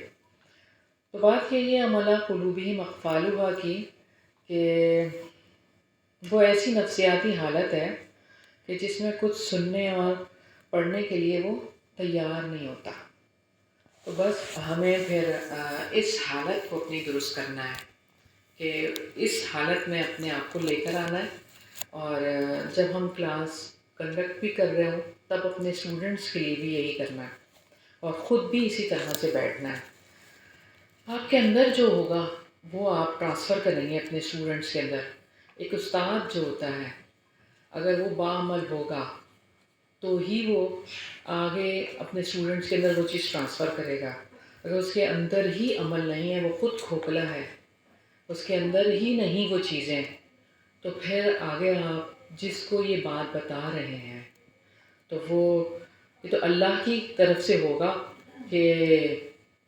A: تو بات یہی ہے عَمَلَ قُلُوبِهِمْ أَقْفَالُهَا کی، کہ وہ ایسی نفسیاتی حالت ہے کہ جس میں کچھ سننے اور پڑھنے کے لیے وہ تیار نہیں ہوتا، تو بس ہمیں پھر اس حالت کو اپنی درست کرنا ہے کہ اس حالت میں اپنے آپ کو لے کر آنا ہے، اور جب ہم کلاس کنڈکٹ بھی کر رہے ہوں تب اپنے اسٹوڈنٹس کے لیے بھی یہی کرنا ہے اور خود بھی اسی طرح سے بیٹھنا ہے۔ آپ کے اندر جو ہوگا وہ آپ ٹرانسفر کریں گے اپنے اسٹوڈنٹس کے اندر۔ ایک استاد جو ہوتا ہے اگر وہ باعمل ہوگا تو ہی وہ آگے اپنے اسٹوڈنٹس کے اندر وہ چیز ٹرانسفر کرے گا۔ اگر اس کے اندر ہی عمل نہیں ہے، وہ خود کھوکھلا ہے، اس کے اندر ہی نہیں وہ چیزیں، تو پھر آگے آپ جس کو یہ بات بتا رہے ہیں تو وہ یہ تو اللہ کی طرف سے ہوگا کہ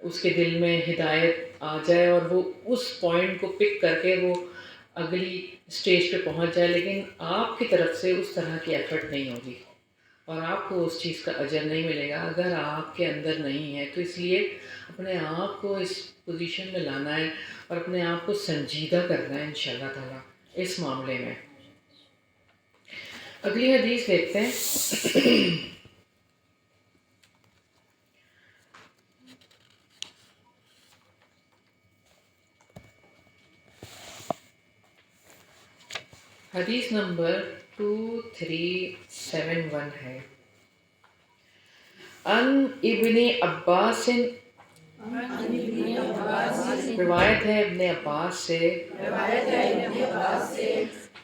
A: اس کے دل میں ہدایت آ جائے اور وہ اس پوائنٹ کو پک کر کے وہ اگلی اسٹیج پہ پہنچ جائے، لیکن آپ کی طرف سے اس طرح کی ایفرٹ نہیں ہوگی اور آپ کو اس چیز کا اجر نہیں ملے گا اگر آپ کے اندر نہیں ہے۔ تو اس لیے اپنے آپ کو اس پوزیشن میں لانا ہے اور اپنے آپ کو سنجیدہ کرنا ہے انشاءاللہ تعالیٰ اس معاملے میں۔ اگلی حدیث دیکھتے ہیں۔ حدیث نمبر 2371 ہے۔ ان ابن عباس، روایت ہے ابن عباس سے،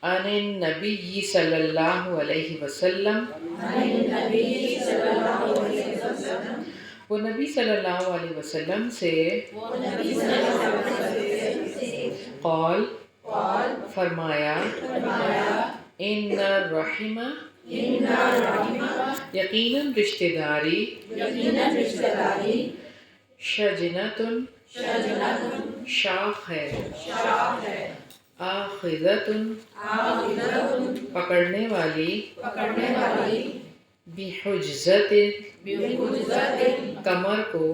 A: عن النبی صلی اللہ علیہ وسلم، وہ نبی صلی اللہ علیہ وسلم سے قال، فرمایا، ان الرحم، یقیناً رشتہ داری، شجنۃ، شاخ ہے، آخذۃ، پکڑنے والی، بحجزۃ، کمر کو،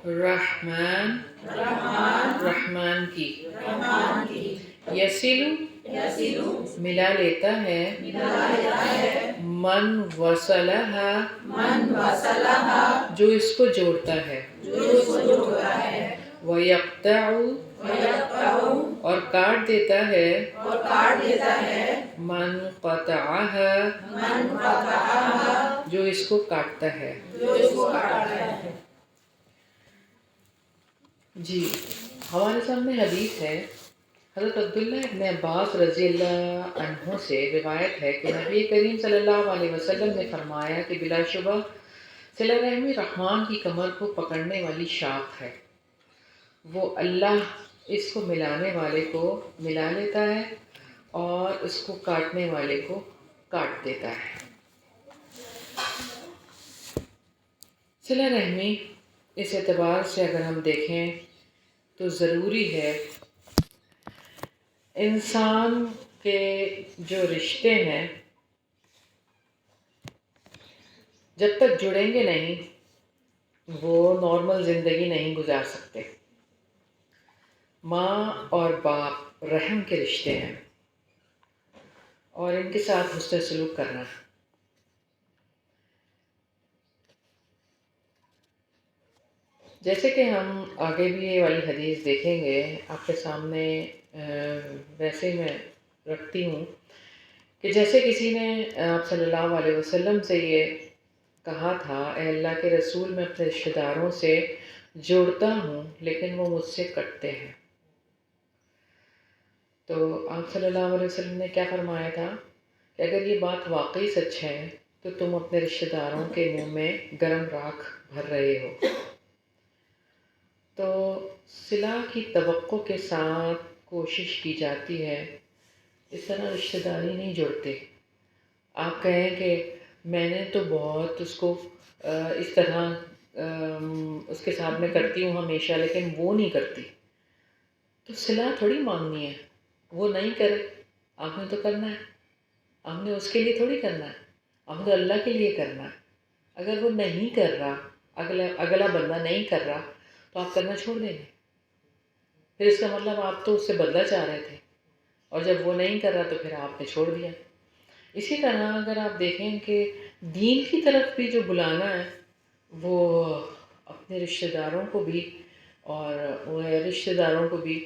A: رحمان، رحمان کی، یسل، ملا لیتا ہے، من وصلہا، جو اس کو جوڑتا ہے، وَيَقْطَعُ، اور کاٹ دیتا ہے، من قطعہا، جو اس کو کاٹتا ہے۔ جی ہمارے سامنے حدیث ہے، حضرت عبداللہ ابن عباس رضی اللہ عنہ سے روایت ہے کہ نبی کریم صلی اللہ علیہ وسلم نے فرمایا کہ بلا شبہ صلہ رحمی رحمان کی کمر کو پکڑنے والی شاخ ہے، وہ اللہ اس کو ملانے والے کو ملا لیتا ہے اور اس کو کاٹنے والے کو کاٹ دیتا ہے۔ صلہ رحمی اس اعتبار سے اگر ہم دیکھیں تو ضروری ہے، انسان کے جو رشتے ہیں جب تک جڑیں گے نہیں وہ نارمل زندگی نہیں گزار سکتے۔ ماں اور باپ رحم کے رشتے ہیں اور ان کے ساتھ حسن سلوک کرنا ہے۔ جیسے کہ ہم آگے بھی یہ والی حدیث دیکھیں گے، آپ کے سامنے ویسے میں رکھتی ہوں کہ جیسے کسی نے آپ صلی اللہ علیہ وسلم سے یہ کہا تھا، اے اللہ کے رسول، میں اپنے رشتہ داروں سے جوڑتا ہوں لیکن وہ مجھ سے کٹتے ہیں۔ تو آپ صلی اللہ علیہ وسلم نے کیا فرمایا تھا کہ اگر یہ بات واقعی سچ ہے تو تم اپنے رشتہ داروں کے منہ میں گرم راکھ بھر رہے ہو۔ تو صلہ کی توقع کے ساتھ کوشش کی جاتی ہے، اس طرح رشتہ داری نہیں جوڑتے۔ آپ کہیں کہ میں نے تو بہت اس کو اس طرح اس کے ساتھ میں کرتی ہوں ہمیشہ لیکن وہ نہیں کرتی، تو صلہ تھوڑی مانگنی ہے، وہ نہیں کرے آپ نے تو کرنا ہے، آپ نے اس کے لیے تھوڑی کرنا ہے، آپ نے تو اللہ کے لیے کرنا ہے۔ اگر وہ نہیں کر رہا، اگلا بندہ نہیں کر رہا تو آپ کرنا چھوڑ دیں گے، پھر اس کا مطلب آپ تو اس سے بدلہ چاہ رہے تھے، اور جب وہ نہیں کر رہا تو پھر آپ نے چھوڑ دیا۔ اسی طرح اگر آپ دیکھیں کہ دین کی طرف بھی جو بلانا ہے وہ اپنے رشتہ داروں کو بھی اور غیر رشتہ داروں کو بھی،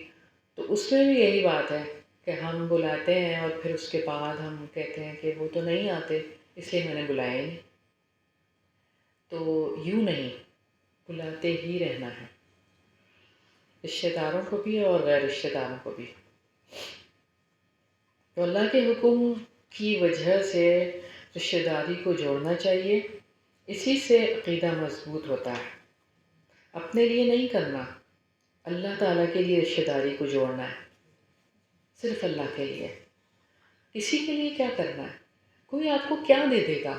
A: تو اس میں بھی یہی بات ہے کہ ہم بلاتے ہیں اور پھر اس کے بعد ہم کہتے ہیں کہ وہ تو نہیں آتے اس لیے میں نے بلایا ہی نہیں۔ تو یوں نہیں، بلاتے ہی رہنا ہے، رشتہ داروں کو بھی اور غیر رشتہ داروں کو بھی۔ تو اللہ کے حکم کی وجہ سے رشتہ داری کو جوڑنا چاہیے، اسی سے عقیدہ مضبوط ہوتا ہے۔ اپنے لیے نہیں کرنا، اللہ تعالیٰ کے لیے رشتہ داری کو جوڑنا ہے، صرف اللہ کے لیے۔ کسی کے لیے کیا کرنا ہے؟ کوئی آپ کو کیا دے دے گا؟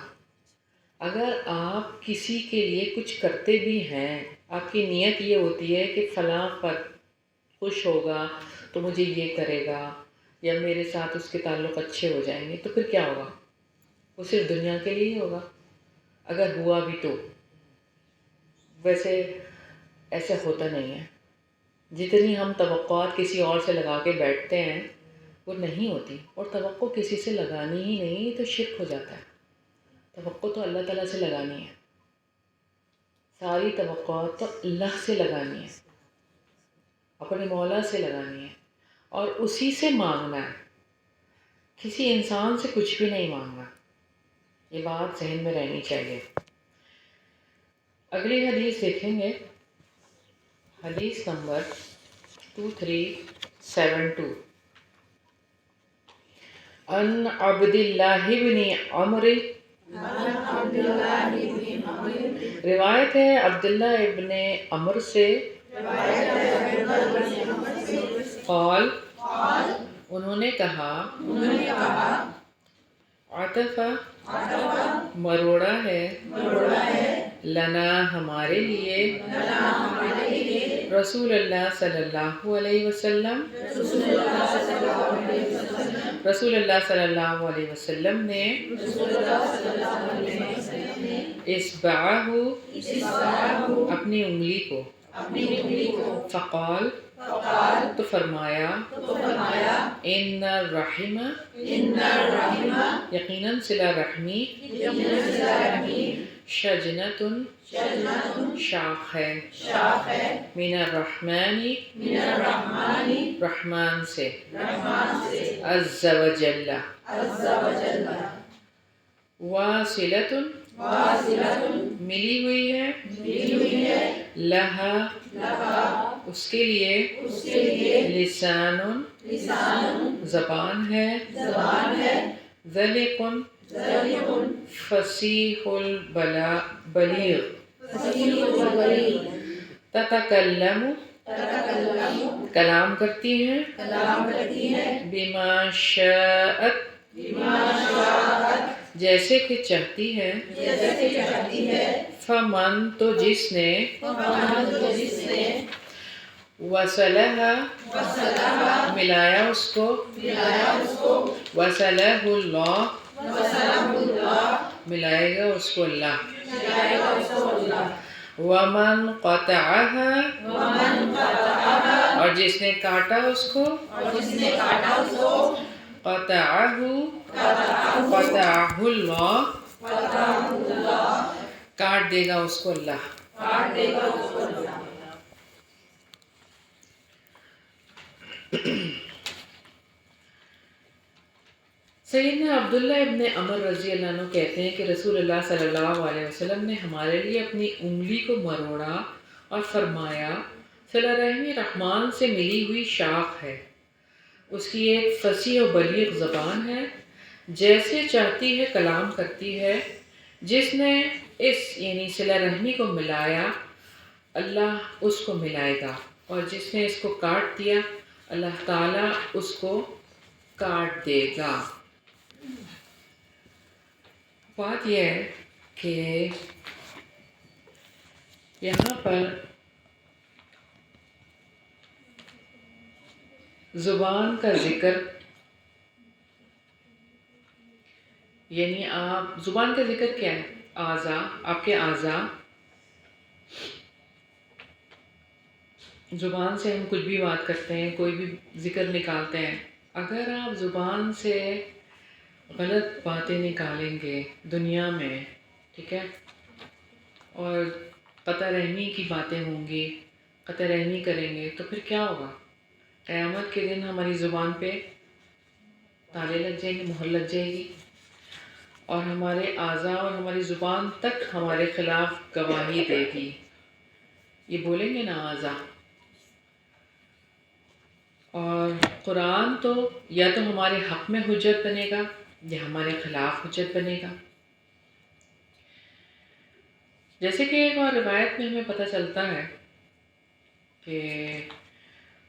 A: اگر آپ کسی کے لیے کچھ کرتے بھی ہیں، آپ کی نیت یہ ہوتی ہے کہ فلاں پر خوش ہوگا تو مجھے یہ کرے گا یا میرے ساتھ اس کے تعلق اچھے ہو جائیں گے، تو پھر کیا ہوگا؟ وہ صرف دنیا کے لیے ہی ہوگا، اگر ہوا بھی تو۔ ویسے ایسا ہوتا نہیں ہے، جتنی ہم توقعات کسی اور سے لگا کے بیٹھتے ہیں وہ نہیں ہوتی، اور توقع کسی سے لگانی ہی نہیں، یہ تو شرک ہو جاتا ہے۔ توقع تو اللہ تعالیٰ سے لگانی ہے، ساری توقعات تو اللہ سے لگانی ہے، اپنے مولا سے لگانی ہے، اور اسی سے مانگنا ہے، کسی انسان سے کچھ بھی نہیں مانگنا۔ یہ بات ذہن میں رہنی چاہیے۔ اگلی حدیث دیکھیں گے، حدیث نمبر 2372، ان عبد اللہ بن عمرو، روایت ہے عبداللہ ابن عمر سے، قال، انہوں نے کہا، عطف مروڑا ہے، لنا ہمارے لیے، رسول اللہ صلی اللہ علیہ وسلم، رسول اللہ صلی اللہ علیہ وسلم نے، اصبعہ اپنی انگلی کو، فقال تو فرمایا، ان الرحم یقیناً صلہ رحمی، شجنۃ شاخ ہے، من الرحمن رحمان سے، عز وجل، واصلۃ ملی ہوئی ہے، لہا اس کے لیے، لسان زبان ہے، ذلق فصیح البلیغ، تتکلم کلام کرتی ہیں، بما شاءت جیسے کہ چاہتی ہے، فمن تو جس نے، وصلہ ملایا اس کو، وصلہ اللہ ملائے گا اس کو اللہ، ومن قطعها اور جس نے کاٹا اس کو، قطعہ اللہ کاٹ دے گا اس کو اللہ۔ سیدنا عبداللہ ابن عمر رضی اللہ عنہ کہتے ہیں کہ رسول اللہ صلی اللہ علیہ وسلم نے ہمارے لیے اپنی انگلی کو مروڑا اور فرمایا، صلہ رحمی رحمان سے ملی ہوئی شاخ ہے، اس کی ایک فصیح و بلیغ زبان ہے، جیسے چاہتی ہے کلام کرتی ہے، جس نے اس یعنی صلہ رحمی کو ملایا اللہ اس کو ملائے گا، اور جس نے اس کو کاٹ دیا اللہ تعالیٰ اس کو کاٹ دے گا۔ بات یہ ہے کہ یہاں پر زبان کا ذکر، یعنی آپ زبان کا ذکر کیا ہے؟ اعضاء، آپ کے اعضاء، زبان سے ہم کچھ بھی بات کرتے ہیں، کوئی بھی ذکر نکالتے ہیں، اگر آپ زبان سے غلط باتیں نکالیں گے دنیا میں، ٹھیک ہے، اور قطع رحمی کی باتیں ہوں گی، قطع رحمی کریں گے تو پھر کیا ہوگا؟ قیامت کے دن ہماری زبان پہ تالے لگ جائیں گے، مہر لگ جائے گی، اور ہمارے اعضاء اور ہماری زبان تک ہمارے خلاف گواہی دے گی. یہ بولیں گے نا اعضاء. اور قرآن تو یا تو ہمارے حق میں حجت بنے گا یا ہمارے خلاف حجت بنے گا. جیسے کہ ایک اور روایت میں ہمیں پتہ چلتا ہے کہ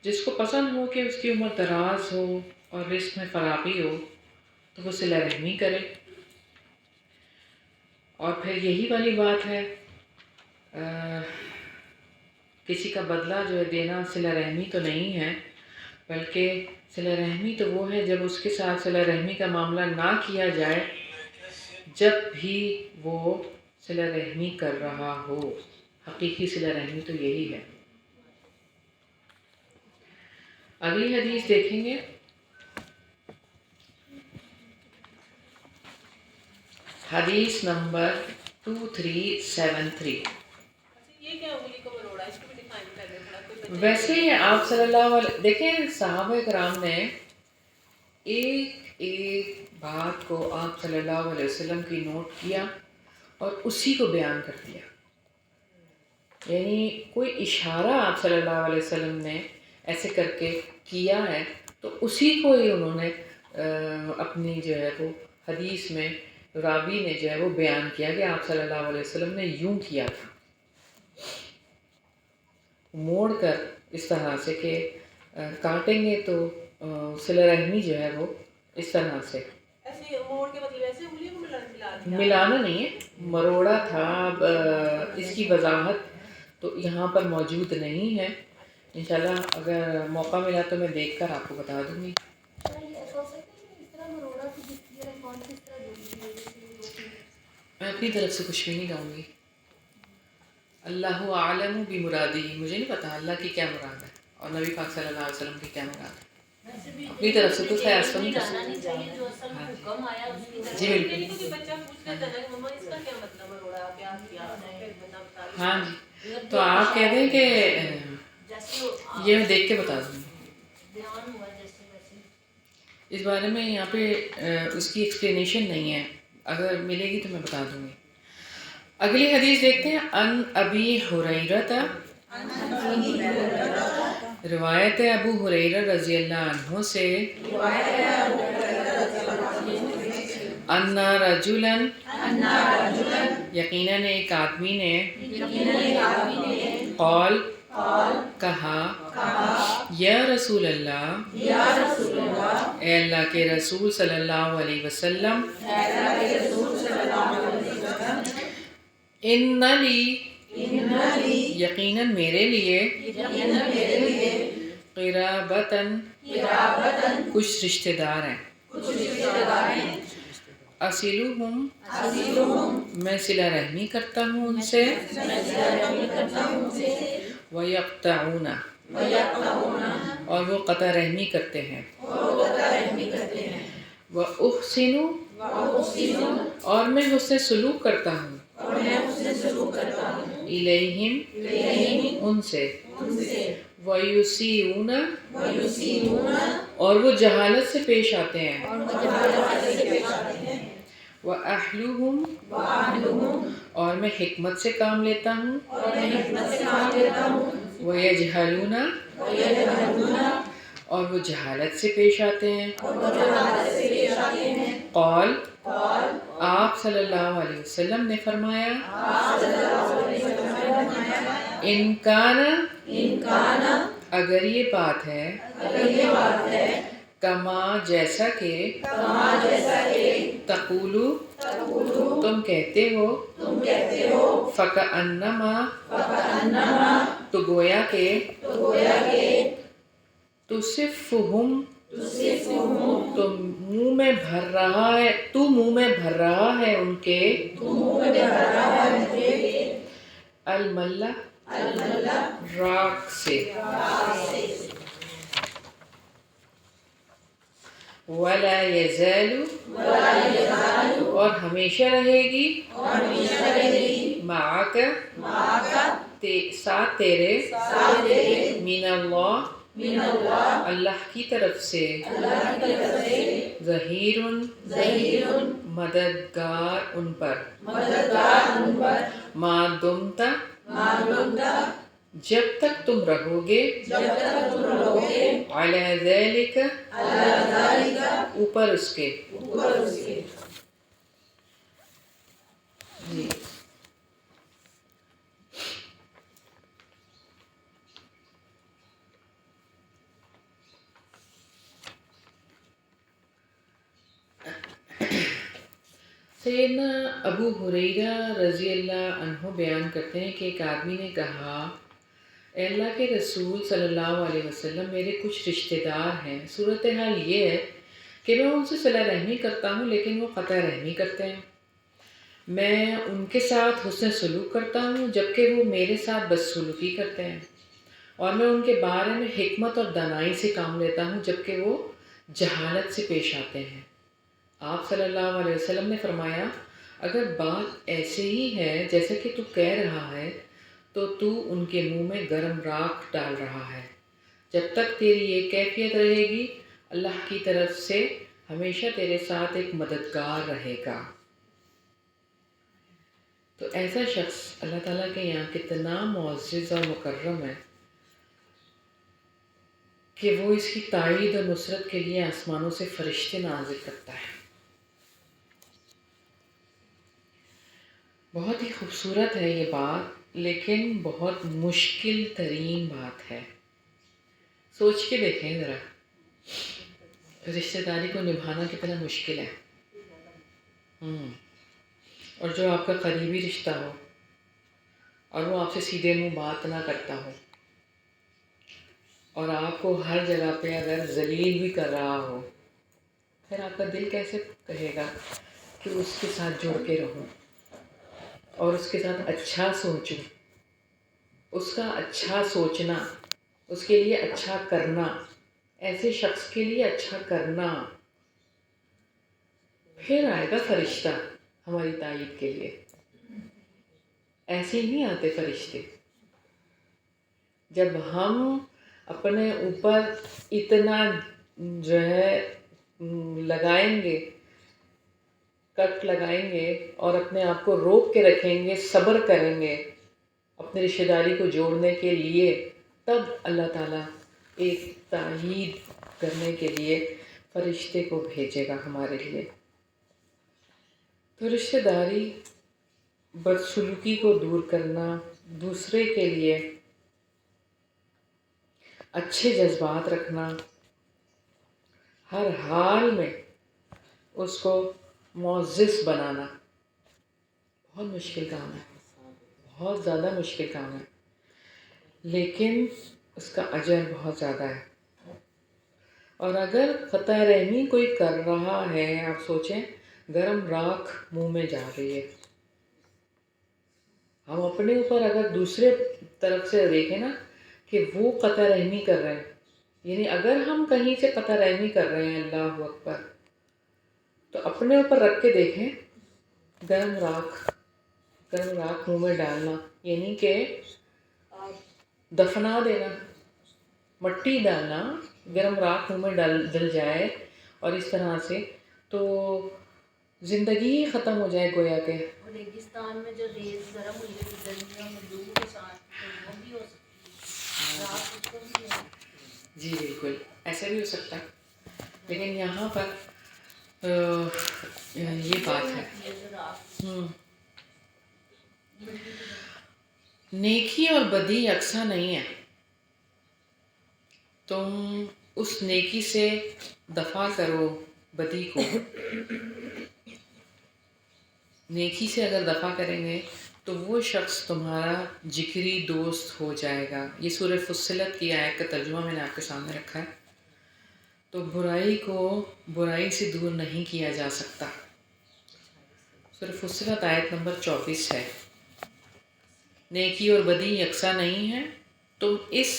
A: جس کو پسند ہو کہ اس کی عمر دراز ہو اور رزق میں فراخی ہو تو وہ صلہ رحمی کرے. اور پھر یہی والی بات ہے، کسی کا بدلہ جو ہے دینا صلہ رحمی تو نہیں ہے، بلکہ صلہ رحمی تو وہ ہے جب اس کے ساتھ صلہ رحمی کا معاملہ نہ کیا جائے جب بھی وہ صلہ رحمی کر رہا ہو. حقیقی صلہ رحمی تو یہی ہے. اگلی حدیث دیکھیں گے. حدیث نمبر 2373.
B: یہ کیا انگلی کو مروڑا، اس کو بھی ڈیفائن کر دیں تھوڑا. کوئی
A: ویسے ہی آپ صلی اللہ علیہ دیکھیں صحابہ کرام نے ایک بات کو آپ صلی اللہ علیہ وسلم کی نوٹ کیا اور اسی کو بیان کر دیا. یعنی کوئی اشارہ آپ صلی اللہ علیہ وسلم نے ایسے کر کے کیا ہے تو اسی کو ہی انہوں نے اپنی جو ہے وہ حدیث میں راوی نے جو ہے وہ بیان کیا کہ آپ صلی اللہ علیہ وسلم نے یوں کیا تھا، موڑ کر اس طرح سے کہ کاٹیں گے تو صلہ رحمی جو ہے وہ اس طرح سے
B: ایسے موڑ کے مطلب ایسے انگلی کو ملا دیا.
A: ملانا نہیں ہے، مروڑا تھا. اب اس کی وضاحت تو یہاں پر موجود نہیں ہے. انشاءاللہ اگر موقع ملا تو میں دیکھ کر آپ کو بتا دوں گی. میں اپنی طرف سے کچھ بھی نہیں کہوں گی. اللہ عالم بمرادی، مجھے نہیں پتا اللہ کی کیا مراد ہے اور نبی پاک صلی اللہ علیہ وسلم کی کیا مراد ہے. اپنی طرف سے تو خیال تو نہیں کر سکتے. جی بالکل.
B: کیونکہ بچہ پوچھ لیتا ہے کہ مما اس کا کیا مطلب مروڑا، کیا کیا پھر بندہ بتا دے.
A: ہاں جی، تو آپ کہہ دیں کہ یہ میں دیکھ کے بتا دوں گی. اس بارے میں یہاں پہ اس کی ایکسپلینیشن نہیں ہے، اگر ملے گی تو میں بتا دوں گی. اگلی حدیث دیکھتے ہیں. ان ابی ہریرہ، روایت ہے ابو ہریرہ رضی اللہ عنہ سے، ان رجلا، یقیناً ایک آدمی نے، قال کہا، یا رسول اللہ، اے اللہ کے رسول صلی اللہ علیہ وسلم، ان لی، یقیناً میرے لیے، قرابتاً، کچھ رشتہ دار ہیں، اصلہم، میں صلہ رحمی کرتا ہوں ان سے، ویقطعون، اور وہ قطع رحمی کرتے ہیں، واحسن، اور میں حسن سلوک کرتا ہوں، الیہم، ان سے، ویسیئون، اور وہ جہالت سے پیش آتے ہیں، وَأَحْلُهُمْ، اور میں حکمت سے کام لیتا ہوں، وَيَجْهَلُونَ، اور وہ جہالت سے پیش آتے ہیں. قال، آپ صلی اللہ علیہ وسلم نے فرمایا، ان کان، اگر یہ بات ہے، کما جیسا کہ، تقولو، تم کہتے ہو، فکأنما، تو گویا کہ، تصفہم، تو منہ میں بھر رہا ہے ان کے، الملہ، راکھ سے، ولا یزال، اور ہمیشہ رہے گی، معک ساتھ تیرے من اللہ اللہ کی طرف سے ظہیر مددگار ان پر ما دمت جب تک تم رہو گے علی ذالک اوپر اس کے جی سیدنا ابو ہریرہ رضی اللہ عنہ بیان کرتے ہیں کہ ایک آدمی نے کہا اے اللہ کے رسول صلی اللہ علیہ وسلم میرے کچھ رشتہ دار ہیں، صورتحال یہ ہے کہ میں ان سے صلہ رحمی کرتا ہوں لیکن وہ قطع رحمی کرتے ہیں، میں ان کے ساتھ حسن سلوک کرتا ہوں جبکہ وہ میرے ساتھ بدسلوکی کرتے ہیں، اور میں ان کے بارے میں حکمت اور دانائی سے کام لیتا ہوں جبکہ وہ جہالت سے پیش آتے ہیں۔ آپ صلی اللہ علیہ وسلم نے فرمایا اگر بات ایسے ہی ہے جیسا کہ تو کہہ رہا ہے تو تو ان کے منہ میں گرم راکھ ڈال رہا ہے، جب تک تیری یہ کیفیت رہے گی اللہ کی طرف سے ہمیشہ تیرے ساتھ ایک مددگار رہے گا۔ تو ایسا شخص اللہ تعالیٰ کے یہاں کتنا معزز اور مکرم ہے کہ وہ اس کی تائید اور نصرت کے لیے آسمانوں سے فرشتے نازل کرتا ہے۔ بہت ہی خوبصورت ہے یہ بات، لیکن بہت مشکل ترین بات ہے۔ سوچ کے دیکھیں ذرا، رشتہ داری کو نبھانا کتنا مشکل ہے۔ اور جو آپ کا قریبی رشتہ ہو اور وہ آپ سے سیدھے منہ بات نہ کرتا ہو اور آپ کو ہر جگہ پہ اگر ذلیل بھی کر رہا ہو، پھر آپ کا دل کیسے کہے گا کہ اس کے ساتھ جڑ کے رہوں اور اس کے ساتھ اچھا سوچوں، اس کا اچھا سوچنا، اس کے لیے اچھا کرنا، ایسے شخص کے لیے اچھا کرنا، پھر آئے گا فرشتہ ہماری تائید کے لیے۔ ایسے ہی نہیں آتے فرشتے۔ جب ہم اپنے اوپر اتنا جو ہے لگائیں گے، کٹ لگائیں گے اور اپنے آپ کو روک کے رکھیں گے، صبر کریں گے اپنی رشتہ داری کو جوڑنے کے لیے، تب اللہ تعالیٰ ایک تائید کرنے کے لیے فرشتے کو بھیجے گا ہمارے لیے۔ تو رشتہ داری، بدسلوکی کو دور کرنا، دوسرے کے لیے اچھے جذبات رکھنا، ہر حال میں اس کو معزز بنانا بہت مشکل کام ہے، بہت زیادہ مشکل کام ہے، لیکن اس کا اجر بہت زیادہ ہے۔ اور اگر قطع رحمی کوئی کر رہا ہے، آپ سوچیں گرم راکھ منہ میں جا رہی ہے، ہم اپنے اوپر اگر دوسرے طرف سے دیکھیں نا کہ وہ قطع رحمی کر رہے ہیں، یعنی اگر ہم کہیں سے قطع رحمی کر رہے ہیں، اللہ اکبر، تو اپنے اوپر رکھ کے دیکھیں گرم راکھ منہ میں ڈالنا، یعنی کہ دفنا دینا، مٹی ڈالنا، گرم راکھ منہ میں ڈل جائے، اور اس طرح سے تو زندگی ہی ختم ہو جائے گویا کہ۔
D: اور ریگستان میں جو ریز گرم ہوئی ہے گرمیوں میں لو کے ساتھ، تو وہ بھی ہو سکتی ہے، رات اس کو بھی ہے۔
A: جی بالکل ایسا بھی ہو سکتا ہے، لیکن یہاں پر یہ بات ہے، نیکی اور بدی یکساں نہیں ہے۔ تم اس نیکی سے دفع کرو بدی کو، نیکی سے اگر دفع کریں گے تو وہ شخص تمہارا جگری دوست ہو جائے گا۔ یہ سورہ فصلت کی آیت کا ترجمہ میں نے آپ کے سامنے رکھا ہے۔ تو برائی کو برائی سے دور نہیں کیا جا سکتا۔ سورہ فصلت آیت نمبر 24 ہے۔ نیکی اور بدی یکساں نہیں ہے، تم اس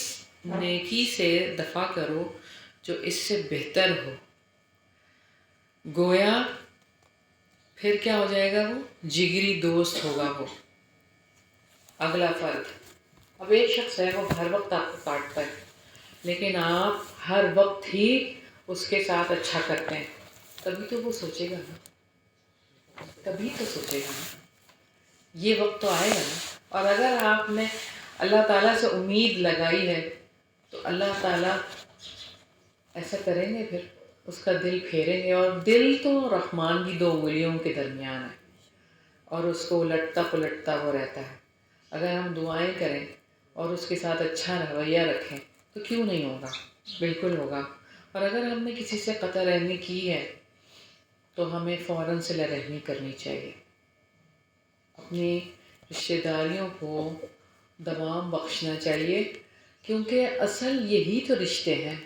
A: نیکی سے دفع کرو جو اس سے بہتر ہو، گویا پھر کیا ہو جائے گا، وہ جگری دوست ہوگا وہ۔ اگلا فرد. اب ایک شخص ہے وہ ہر وقت آپ کو کاٹتا ہے لیکن آپ ہر وقت ہی اس کے ساتھ اچھا کرتے ہیں, کبھی تو وہ سوچے گا نا, کبھی تو سوچے گا نا, یہ وقت تو آئے گا نا. اور اگر آپ نے اللہ تعالیٰ سے امید لگائی ہے تو اللہ تعالیٰ ایسا کریں گے, پھر اس کا دل پھیریں گے. اور دل تو رحمان کی 2 انگلیوں کے درمیان ہے اور اس کو الٹتا پلٹتا وہ رہتا ہے. اگر ہم دعائیں کریں اور اس کے ساتھ اچھا رویہ رکھیں تو کیوں نہیں ہوگا, بالکل ہوگا. اور اگر ہم نے کسی سے قطع رحمی کی ہے تو ہمیں فوراً صلہ رحمی کرنی چاہیے. اپنی رشتہ داریوں کو دوام بخشنا چاہیے کیونکہ اصل یہی تو رشتے ہیں.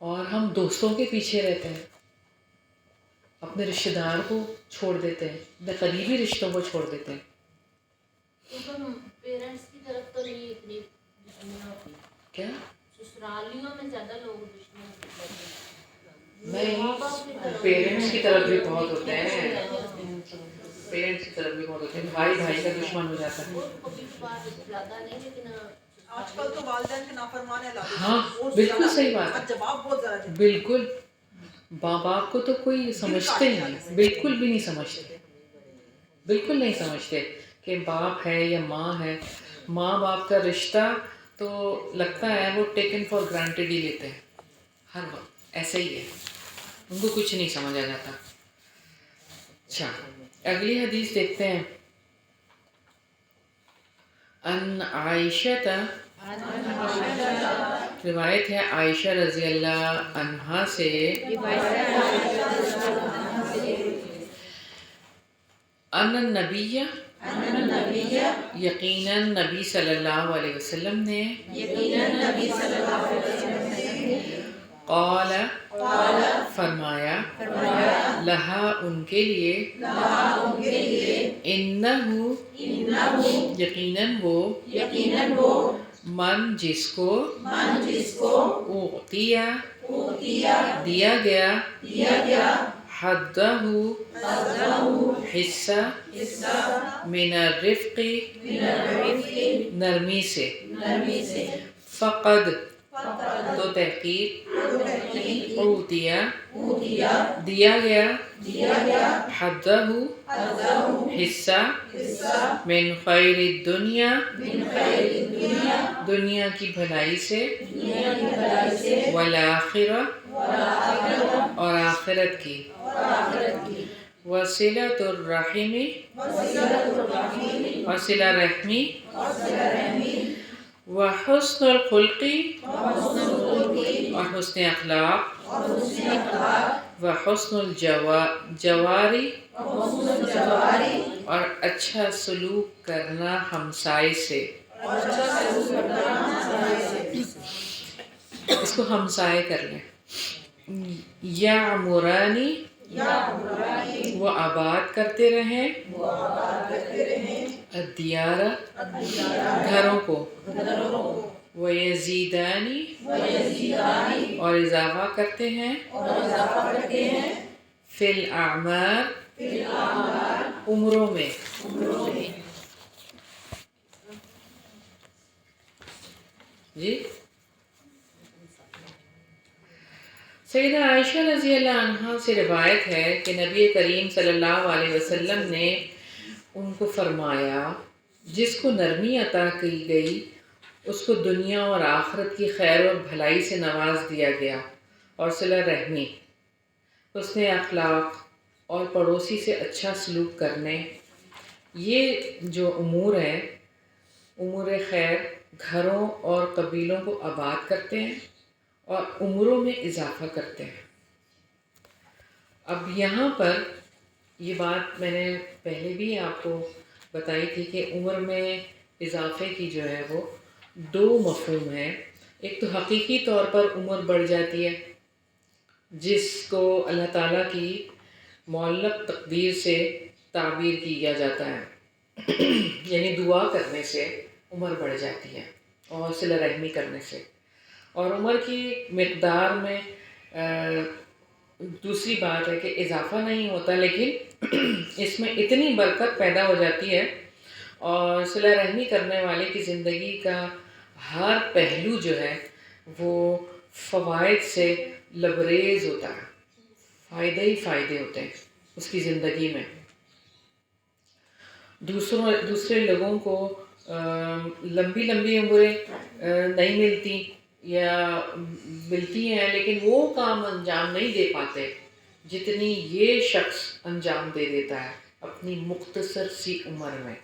A: اور ہم دوستوں کے پیچھے رہتے ہیں, اپنے رشتہ دار کو چھوڑ دیتے ہیں, اپنے قریبی رشتوں کو چھوڑ دیتے ہیں.
D: پیرنٹس کی طرف تو نہیں اتنی دشمنیاں ہوتی,
A: کیا
D: سسرالیوں میں زیادہ لوگ دشمن ہوتے ہیں.
A: نہیں, پیرنٹس کی طرف بھی بہت ہوتے ہیں, پیرنٹس کی طرف بھی بہت ہوتے ہیں. بھائی بھائی کا دشمن ہو جاتا ہے.
D: کبھی کبھار زیادہ نہیں لیکن
E: آج کل تو والدین کے نافرمان ہیں.
A: ہاں بالکل صحیح بات ہے,
E: جواب بہت زیادہ دیتے ہیں.
A: بالکل. ماں باپ کو تو کوئی سمجھتے ہی نہیں, بالکل بھی نہیں سمجھتے, بالکل نہیں سمجھتے کہ باپ ہے یا ماں ہے. ماں باپ کا رشتہ تو لگتا ہے وہ ٹیکن فار گرانٹیڈ ہی لیتے ہیں ہر وقت, ایسے ہی ہے, ان کو کچھ نہیں سمجھا جاتا. اچھا اگلی حدیث دیکھتے ہیں. ان عائشہ, روایت ہے عائشہ رضی اللہ عنہا سے, ان النبی, یقیناً نبی صلی اللہ علیہ وسلم نے, قال, فرمایا, لہا ان کے لیے, انہو, یقیناً وہ, من جس کو, اعطیا, دیا گیا, حدہ, حصہ, من الرفق, نرمی سے, فقد, تو تحقیق, اعطیا, دیا گیا, حدہ, حصہ, من خیر الدنیا, دنیا کی بھلائی سے, والآخرہ, اور آخرت کی, وصلۃ الرحم, اور صلہ رحمی, وحسن الخلق, اور حسن اخلاق, وحسن الجواری, اور اچھا سلوک کرنا ہمسائے سے. اس کو ہمسائے کر لیں. یعمرانی, وہ آباد کرتے رہیں, الدیار, گھروں کو, ویزیدانی, اور اضافہ کرتے ہیں, فی الاعمار, عمروں میں. جی سیدہ عائشہ رضی اللہ عنہا سے روایت ہے کہ نبی کریم صلی اللہ علیہ وسلم نے ان کو فرمایا, جس کو نرمی عطا کی گئی اس کو دنیا اور آخرت کی خیر اور بھلائی سے نواز دیا گیا, اور صلہ رحمی, حسن اخلاق, اور پڑوسی سے اچھا سلوک کرنے, یہ جو امور ہیں, امور خیر, گھروں اور قبیلوں کو آباد کرتے ہیں اور عمروں میں اضافہ کرتے ہیں. اب یہاں پر یہ بات میں نے پہلے بھی آپ کو بتائی تھی کہ عمر میں اضافے کی جو ہے وہ 2 مفہوم ہیں. ایک تو حقیقی طور پر عمر بڑھ جاتی ہے جس کو اللہ تعالیٰ کی معلق تقدیر سے تعبیر کیا جاتا ہے, یعنی دعا کرنے سے عمر بڑھ جاتی ہے اور صلہ رحمی کرنے سے. اور عمر کی مقدار میں دوسری بات ہے کہ اضافہ نہیں ہوتا لیکن اس میں اتنی برکت پیدا ہو جاتی ہے اور صلہ رحمی کرنے والے کی زندگی کا ہر پہلو جو ہے وہ فوائد سے لبریز ہوتا ہے، فائدے ہی فائدے ہوتے ہیں اس کی زندگی میں. دوسرے لوگوں کو لمبی لمبی عمریں نہیں ملتی یا ملتی ہیں لیکن وہ کام انجام نہیں دے پاتے جتنی یہ شخص انجام دے دیتا ہے اپنی مختصر سی عمر میں.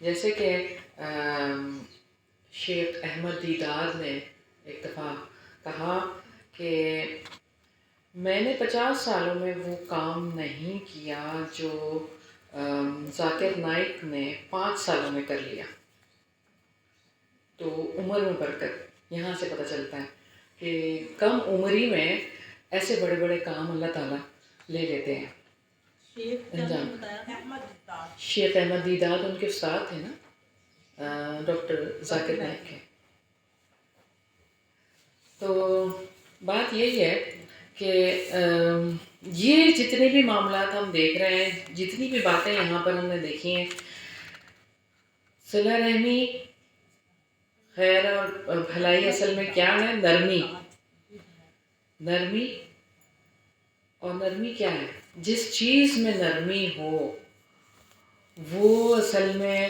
A: جیسے کہ شیخ احمد دیدار نے ایک دفعہ کہا کہ میں نے 50 سالوں میں وہ کام نہیں کیا جو ذاکر نائک نے 5 سالوں میں کر لیا. تو عمر میں برکت یہاں سے پتہ چلتا ہے کہ کم عمری میں ایسے بڑے بڑے کام اللہ تعالیٰ لے لیتے ہیں انجام. شیخ احمد دیدار ان کے استاد تھے نا، ڈاکٹر ذاکر نائک کے. تو بات یہی ہے کہ یہ جتنے بھی معاملات ہم دیکھ رہے ہیں، جتنی بھی باتیں یہاں پر ہم نے دیکھی ہیں، صلہ رحمی، خیر اور بھلائی اصل میں کیا ہے؟ نرمی. نرمی اور نرمی کیا ہے؟ جس چیز میں نرمی ہو وہ اصل میں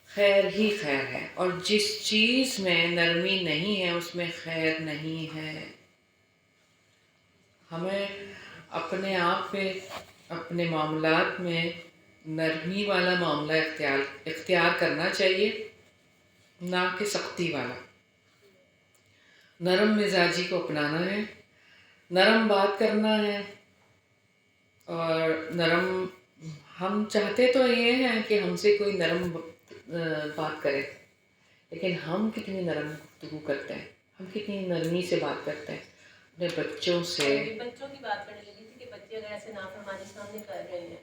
A: خیر ہی خیر ہے، اور جس چیز میں نرمی نہیں ہے اس میں خیر نہیں ہے. ہمیں اپنے آپ پہ، اپنے معاملات میں نرمی والا معاملہ اختیار کرنا چاہیے، نہ کہ سختی والا. نرم مزاجی کو اپنانا ہے، نرم بات کرنا ہے. اور نرم، ہم چاہتے تو یہ ہیں کہ ہم سے کوئی نرم بات کرے، لیکن ہم کتنی نرم گفتگو کرتے ہیں، ہم کتنی نرمی سے بات کرتے ہیں اپنے بچوں سے.
B: بچوں کی بات کرنے لگی تھی کہ بچے اگر ایسے نافرمانی سامنے کر رہے ہیں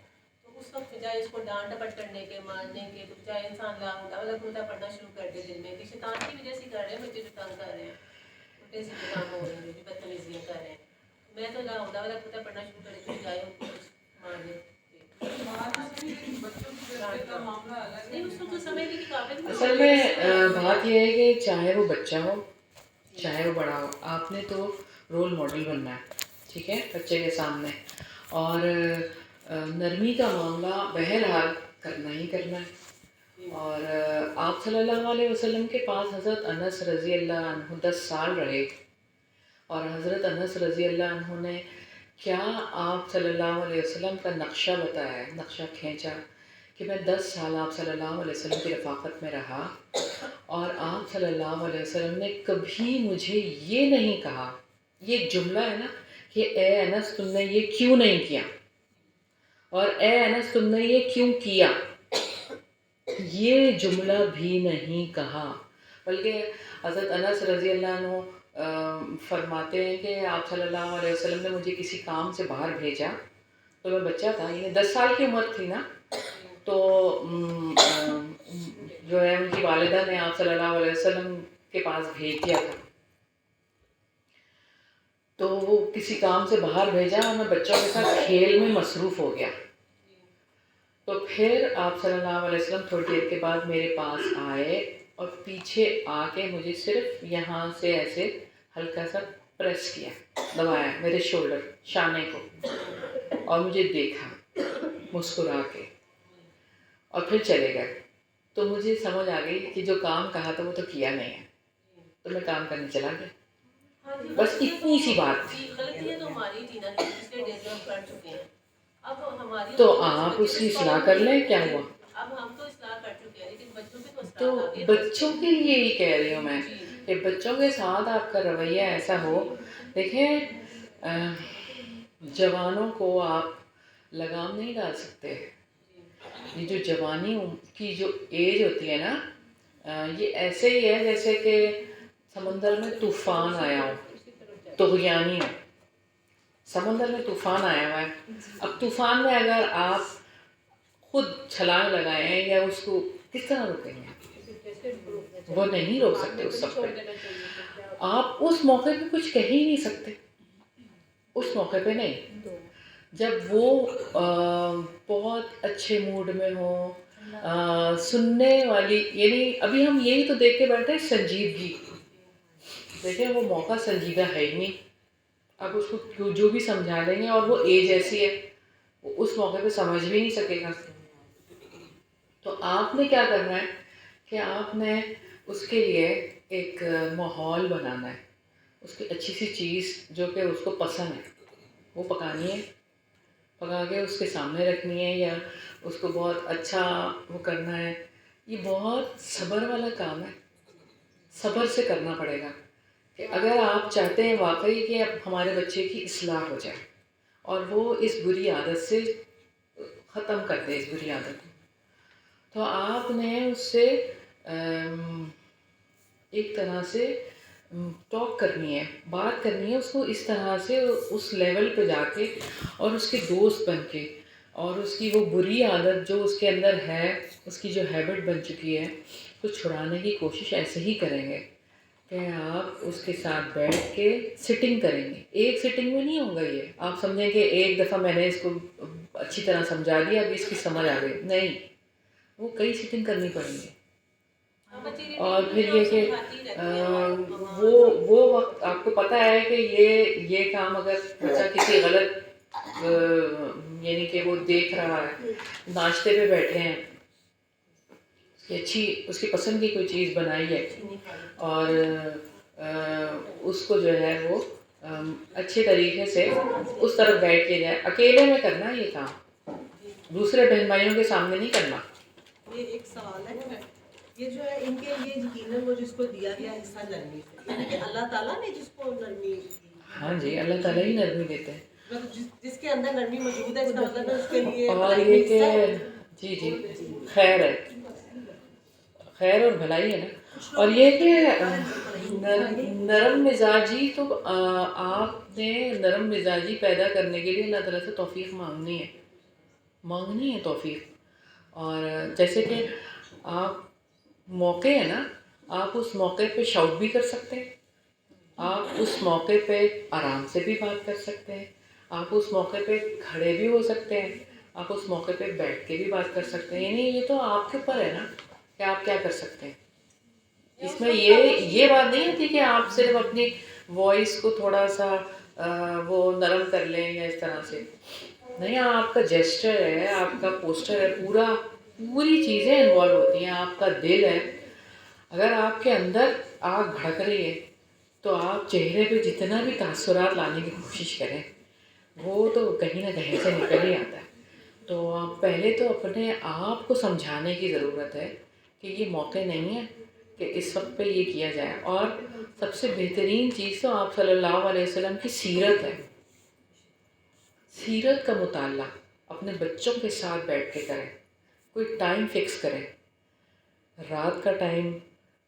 B: تو اس وقت بجائے اس کو ڈانٹ ڈپٹ کرنے کے، مارنے کے، تو بجائے انسان اللہ پڑھنا شروع کر دے دل میں کہ شیطان کی وجہ سے کر رہے ہیں بچے، جو تنگ کر رہے ہیں، الٹے سیدھے کام ہو رہے ہیں، جو بدتمیزیاں کر رہے ہیں. میں تو اللہ پڑھنا شروع کر دیتی ہوں، بجائے ان کو مارنے.
A: اصل میں بات یہ ہے کہ چاہے وہ بچہ ہو چاہے وہ بڑا ہو، آپ نے تو رول ماڈل بننا ہے، ٹھیک ہے، بچے کے سامنے. اور نرمی کا معاملہ بہرحال کرنا ہی کرنا ہے. اور آپ صلی اللہ علیہ وسلم کے پاس حضرت انس رضی اللہ عنہ 10 سال رہے، اور حضرت انس رضی اللہ عنہ نے کیا آپ صلی اللہ علیہ وسلم کا نقشہ بتایا ہے، نقشہ کھینچا کہ میں 10 سال آپ صلی اللہ علیہ وسلم کی رفاقت میں رہا، اور آپ صلی اللہ علیہ وسلم نے کبھی مجھے یہ نہیں کہا. یہ جملہ ہے نا کہ اے انس تم نے یہ کیوں نہیں کیا، اور اے انس تم نے یہ کیوں کیا، یہ جملہ بھی نہیں کہا. بلکہ حضرت انس رضی اللہ عنہ فرماتے ہیں کہ آپ صلی اللہ علیہ وسلم نے مجھے کسی کام سے باہر بھیجا، تو میں بچہ تھا، یعنی 10 سال کی عمر تھی نا، تو جو ہے ان کی والدہ نے آپ صلی اللہ علیہ وسلم کے پاس بھیج دیا تھا. تو وہ کسی کام سے باہر بھیجا اور میں بچوں کے ساتھ کھیل میں مصروف ہو گیا. تو پھر آپ صلی اللہ علیہ وسلم تھوڑی دیر کے بعد میرے پاس آئے اور پیچھے آ کے مجھے صرف یہاں سے ایسے ہلکا سا پریس کیا، دبایا میرے شولڈر، شانے کو، اور مجھے دیکھا مسکرا کے، اور پھر چلے گئے. تو مجھے سمجھ آ گئی کہ جو کام کہا تھا وہ تو کیا نہیں ہے، تو میں کام کرنے چلا گیا. بس اتنی سی بات تھی.
B: غلطیاں تو ہماری تھی نا، کہ پچھلے ڈیز میں ہم کر چکے ہیں. اب ہماری
A: تو آپ اس کی اصلاح کر لیں، کیا ہوا؟
B: اب ہم تو اصلاح کر چکے ہیں، لیکن بچوں کی
A: تو بچوں کے لیے ہی کہہ رہی ہوں میں کہ بچوں کے ساتھ آپ کا رویہ ایسا ہو. دیکھیں جوانوں کو آپ لگام نہیں ڈال سکتے. یہ جو جوانی کی جو ایج ہوتی ہے نا، یہ ایسے ہی ہے جیسے کہ سمندر میں طوفان آیا ہو، طغیانی ہو. سمندر میں طوفان آیا ہوا ہے. اب طوفان میں اگر آپ خود چھلانگ لگائے ہیں یا اس کو کس طرح روکیں گے؟ وہ نہیں روک سکتے. اس وقت پہ آپ اس موقع پہ کچھ کہہ ہی نہیں سکتے، اس موقع پہ نہیں. جب وہ بہت اچھے موڈ میں ہوں سننے والی، یعنی ابھی ہم یہی تو دیکھ کے بیٹھے ہیں سنجیدگی. دیکھیں وہ موقع سنجیدہ ہے ہی نہیں. اب اس کو جو بھی سمجھا لیں گے، اور وہ ایج ایسی ہے وہ اس موقع پہ سمجھ بھی نہیں سکے گا. تو آپ نے کیا کرنا ہے کہ آپ نے اس کے لیے ایک ماحول بنانا ہے. اس کی اچھی سی چیز جو کہ اس کو پسند ہے وہ پکانی ہے، پکا کے اس کے سامنے رکھنی ہے، یا اس کو بہت اچھا وہ کرنا ہے. یہ بہت صبر والا کام ہے، صبر سے کرنا پڑے گا. کہ اگر آپ چاہتے ہیں واقعی کہ اب ہمارے بچے کی اصلاح ہو جائے اور وہ اس بری عادت سے ختم کر دے اس بری عادت کو، تو آپ نے اس سے ایک طرح سے ٹاک کرنی ہے، بات کرنی ہے اس کو اس طرح سے، اس لیول پہ جا کے اور اس کے دوست بن کے، اور اس کی وہ بری عادت جو اس کے اندر ہے، اس کی جو ہیبٹ بن چکی ہے، تو چھڑانے کی کوشش ایسے ہی کریں گے کہ آپ اس کے ساتھ بیٹھ کے سٹنگ کریں گے. ایک سٹنگ میں نہیں ہوگا یہ. آپ سمجھیں کہ ایک دفعہ میں نے اس کو اچھی طرح سمجھا دیا اب اس کی سمجھ آ گئی، نہیں، وہ کئی سٹنگ کرنی پڑیں گے. اور پھر یہ کہ وہ وقت آپ کو پتہ ہے کہ یہ کام اگر بچہ کسی غلط یعنی کہ وہ دیکھ رہا ہے، ناشتے پہ بیٹھے ہیں، اس کی پسند کی کوئی چیز بنائی ہے، اور اس کو جو ہے وہ اچھے طریقے سے اس طرف بیٹھ کے جائے. اکیلے میں کرنا ہے یہ کام، دوسرے بہن بھائیوں کے سامنے نہیں کرنا.
B: یہ ایک سوال ہے، یہ جو ہے ان کے لیے یقیناً وہ جس کو دیا گیا حصہ نرمی سے، یعنی کہ اللہ تعالیٰ نے جس کو نرمی دی.
A: ہاں جی، اللہ تعالیٰ ہی نرمی دیتے ہیں.
B: مطلب جس کے اندر نرمی موجود ہے اس کا مطلب ہے اس کے لیے
A: اور یہ کہ جی خیر ہے، خیر اور بھلائی ہے نا. اور یہ کہ نرم مزاجی، تو آپ نے نرم مزاجی پیدا کرنے کے لیے اللہ تعالیٰ سے توفیق مانگنی ہے توفیق. اور جیسے کہ آپ موقع ہے نا، آپ اس موقع پہ شاؤٹ بھی کر سکتے ہیں، آپ اس موقع پہ آرام سے بھی بات کر سکتے ہیں، آپ اس موقع پہ کھڑے بھی ہو سکتے ہیں، آپ اس موقع پہ بیٹھ کے بھی بات کر سکتے ہیں. یعنی یہ تو آپ کے اوپر ہے نا کہ آپ کیا کر سکتے ہیں. اس میں یہ بات نہیں ہوتی کہ آپ صرف اپنی وائس کو تھوڑا سا وہ نرم کر لیں یا اس طرح سے نہیں. آپ کا جیسچر ہے، آپ کا پوسٹر ہے، پوری چیزیں انوالو ہوتی ہیں. آپ کا دل ہے. اگر آپ کے اندر آگ بھڑک رہی ہے تو آپ چہرے پہ جتنا بھی تاثرات لانے کی کوشش کریں وہ تو کہیں نہ کہیں سے نکل ہی آتا ہے. تو پہلے تو اپنے آپ کو سمجھانے کی ضرورت ہے کہ یہ موقع نہیں ہے کہ اس وقت پہ یہ کیا جائے. اور سب سے بہترین چیز تو آپ صلی اللہ علیہ وسلم کی سیرت ہے. سیرت کا مطالعہ اپنے بچوں کے ساتھ بیٹھ کے کریں. کوئی ٹائم فکس کریں. رات کا ٹائم،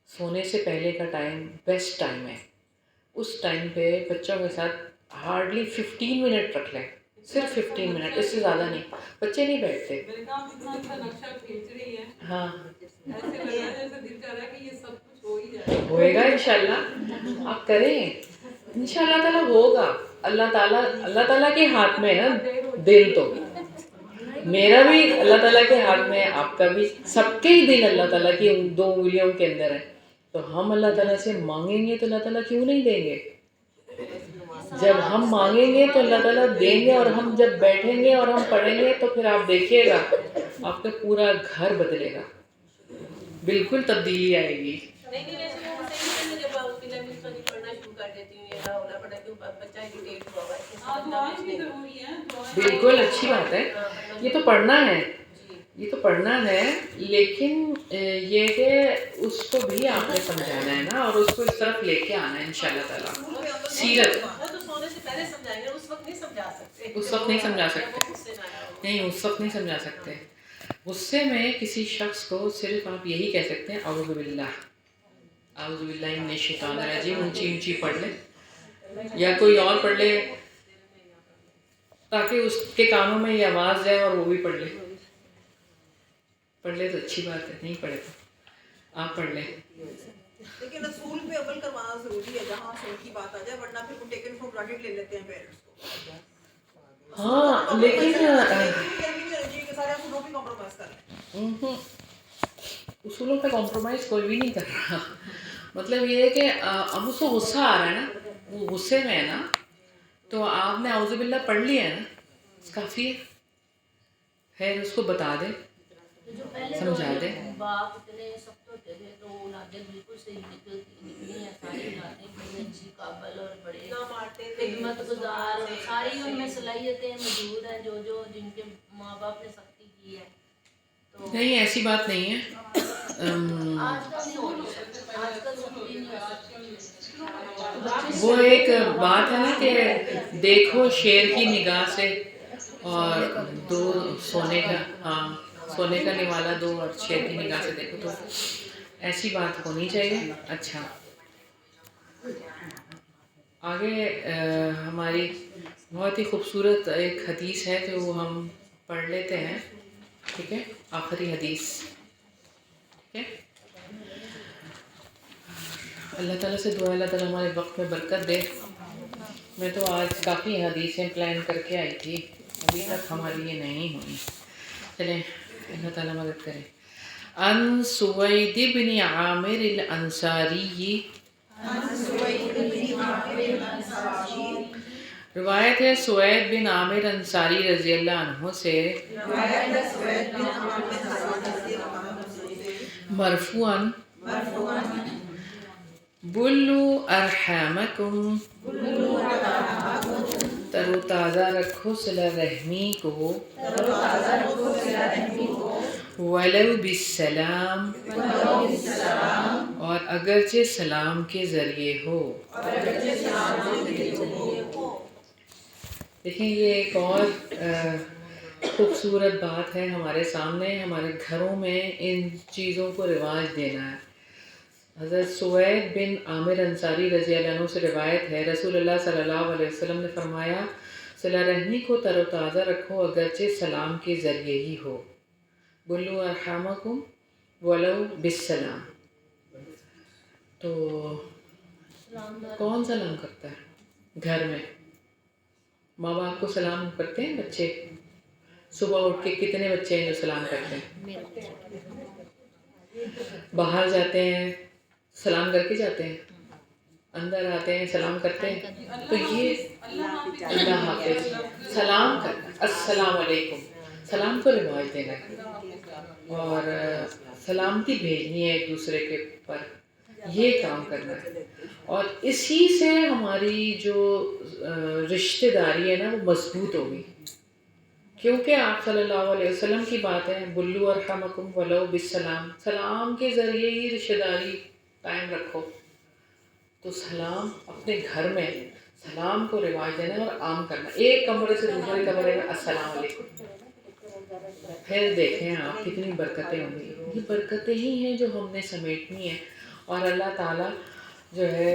A: سونے سے پہلے کا ٹائم بیسٹ ٹائم ہے. اس ٹائم پہ بچوں کے ساتھ ہارڈلی 15 منٹ رکھ لیں، صرف 15 منٹ، اس سے زیادہ نہیں. بچے نہیں بیٹھتے. ہاں ہوئے گا انشاءاللہ. آپ کریں انشاءاللہ تعالیٰ ہوگا. اللہ تعالیٰ کے ہاتھ میں ہے نا دل. تو میرا بھی اللہ تعالیٰ کے ہاتھ میں ہے، آپ کا بھی، سب کے ہی دل اللہ تعالیٰ کی 2 انگلیوں کے اندر ہے. تو ہم اللہ تعالیٰ سے مانگیں گے تو اللہ تعالیٰ کیوں نہیں دیں گے؟ جب ہم مانگیں گے تو اللہ تعالیٰ دیں گے. اور ہم جب بیٹھیں گے اور ہم پڑھیں گے تو پھر آپ دیکھیے گا آپ کا پورا گھر بدلے گا، بالکل تبدیلی آئے گی. بالکل اچھی بات ہے. یہ تو پڑھنا ہے، لیکن یہ کہ اس کو بھی آپ نے سمجھانا ہے نا، اور اس کو اس طرف لے کے آنا ہے انشاءاللہ تعالیٰ. سیرت
B: اس وقت نہیں سمجھا سکتے.
A: نہیں، اس وقت نہیں سمجھا سکتے. غصے میں کسی شخص کو صرف آپ یہی کہہ سکتے ہیں اعوذ باللہ من الشیطان الرجیم. اونچی پڑھ لیں یا کوئی اور پڑھ لے تاکہ اس کے کانوں میں یہ آواز جائے اور وہ بھی پڑھ لے تو اچھی بات ہے. نہیں پڑھے تو آپ پڑھ لیں.
E: لیکن رسول پہ عمل کروانا ضروری ہے جہاں سے ان کی بات آ جائے، ورنہ پھر وہ ٹیکن فار گرانٹیڈ لے لیتے ہیں پیرنٹس کو.
A: ہاں لیکن
E: سارے اصولوں پہ کمپرومائز کر لیں.
A: اصولوں پہ کمپرومائز کوئی بھی نہیں کر رہا. مطلب یہ ہے کہ اب اس کو غصہ آ رہا ہے نا, وہ غصے میں ہے نا, تو آپ نے اعوذ باللہ پڑھ لیا ہے نا, کافی ہے. خیر اس کو بتا دے,
D: جو پہلے
A: سمجھا دے.
D: باپ اتنے سخت ہوتے تھے تو اولادیں بالکل صحیح نکلی ہیں. ساری اولادیں بڑے اچھی قابل اور بڑے خدمت گزار اور ساری ان میں صلاحیتیں موجود ہیں جو جن کے ماں باپ نے سختی کی ہے. تو
A: نہیں ایسی بات نہیں ہے.
D: آج کل نہیں ہو سکتا, آج کل سختی نہیں ہو سکتی.
A: وہ ایک بات ہے نا کہ دیکھو شیر کی نگاہ سے اور دو سونے کا, ہاں سونے کا نوالا دو اور شیر کی نگاہ سے دیکھو, تو ایسی بات ہونی چاہیے. اچھا آگے ہماری بہت ہی خوبصورت ایک حدیث ہے جو وہ ہم پڑھ لیتے ہیں. ٹھیک ہے, آخری حدیث. ٹھیک ہے, اللہ تعالیٰ سے دعا اللہ تعالیٰ ہمارے وقت میں برکت دے. میں تو آج کافی حدیثیں پلان کر کے آئی تھی, ابھی تک ہماری یہ نہیں ہوئی. چلیں اللہ تعالیٰ مدد کرے. ان سوید بن عامر الانصاری, روایت ہے سوید بن عامر انصاری رضی اللہ عنہ سے مرفوعاً, بلو ارحامکم, تر و تازہ رکھو صلہ رحمی کو, ولو بالسلام, اور اگرچہ سلام کے ذریعے ہو. دیکھیں یہ ایک اور خوبصورت بات ہے ہمارے سامنے. ہمارے گھروں میں ان چیزوں کو رواج دینا ہے. حضرت سوید بن عامر انصاری رضی اللہ عنہ سے روایت ہے, رسول اللہ صلی اللہ علیہ وسلم نے فرمایا صلہ رحمی کو تر و تازہ رکھو اگرچہ سلام کے ذریعے ہی ہو. بلو ارحامکم ولو بالسلام. تو کون سلام کرتا ہے گھر میں؟ ماں باپ کو سلام کرتے ہیں بچے؟ صبح اٹھ کے کتنے بچے ہیں جو سلام کرتے ہیں؟ باہر جاتے ہیں سلام کر کے جاتے ہیں, اندر آتے ہیں سلام کرتے ہیں. تو یہ اللہ حافظ سلام کرنا, السلام علیکم, سلام کو رواج دینا ہے اور سلامتی بھیجنی ہے ایک دوسرے کے پر, یہ کام کرنا ہے. اور اسی سے ہماری جو رشتہ داری ہے نا وہ مضبوط ہوگی, کیونکہ آپ صلی اللہ علیہ وسلم کی بات ہے بلو ارحمکم ولو بالسلام, سلام کے ذریعے ہی رشتہ داری قائم رکھو. تو سلام اپنے گھر میں سلام کو رواج دینا اور عام کرنا. ایک کمرے سے دوسرے کمرے میں السلام علیکم, پھر دیکھیں آپ کتنی برکتیں ہوں گی. یہ برکتیں ہی ہیں جو ہم نے سمیٹنی ہیں, اور اللہ تعالیٰ جو ہے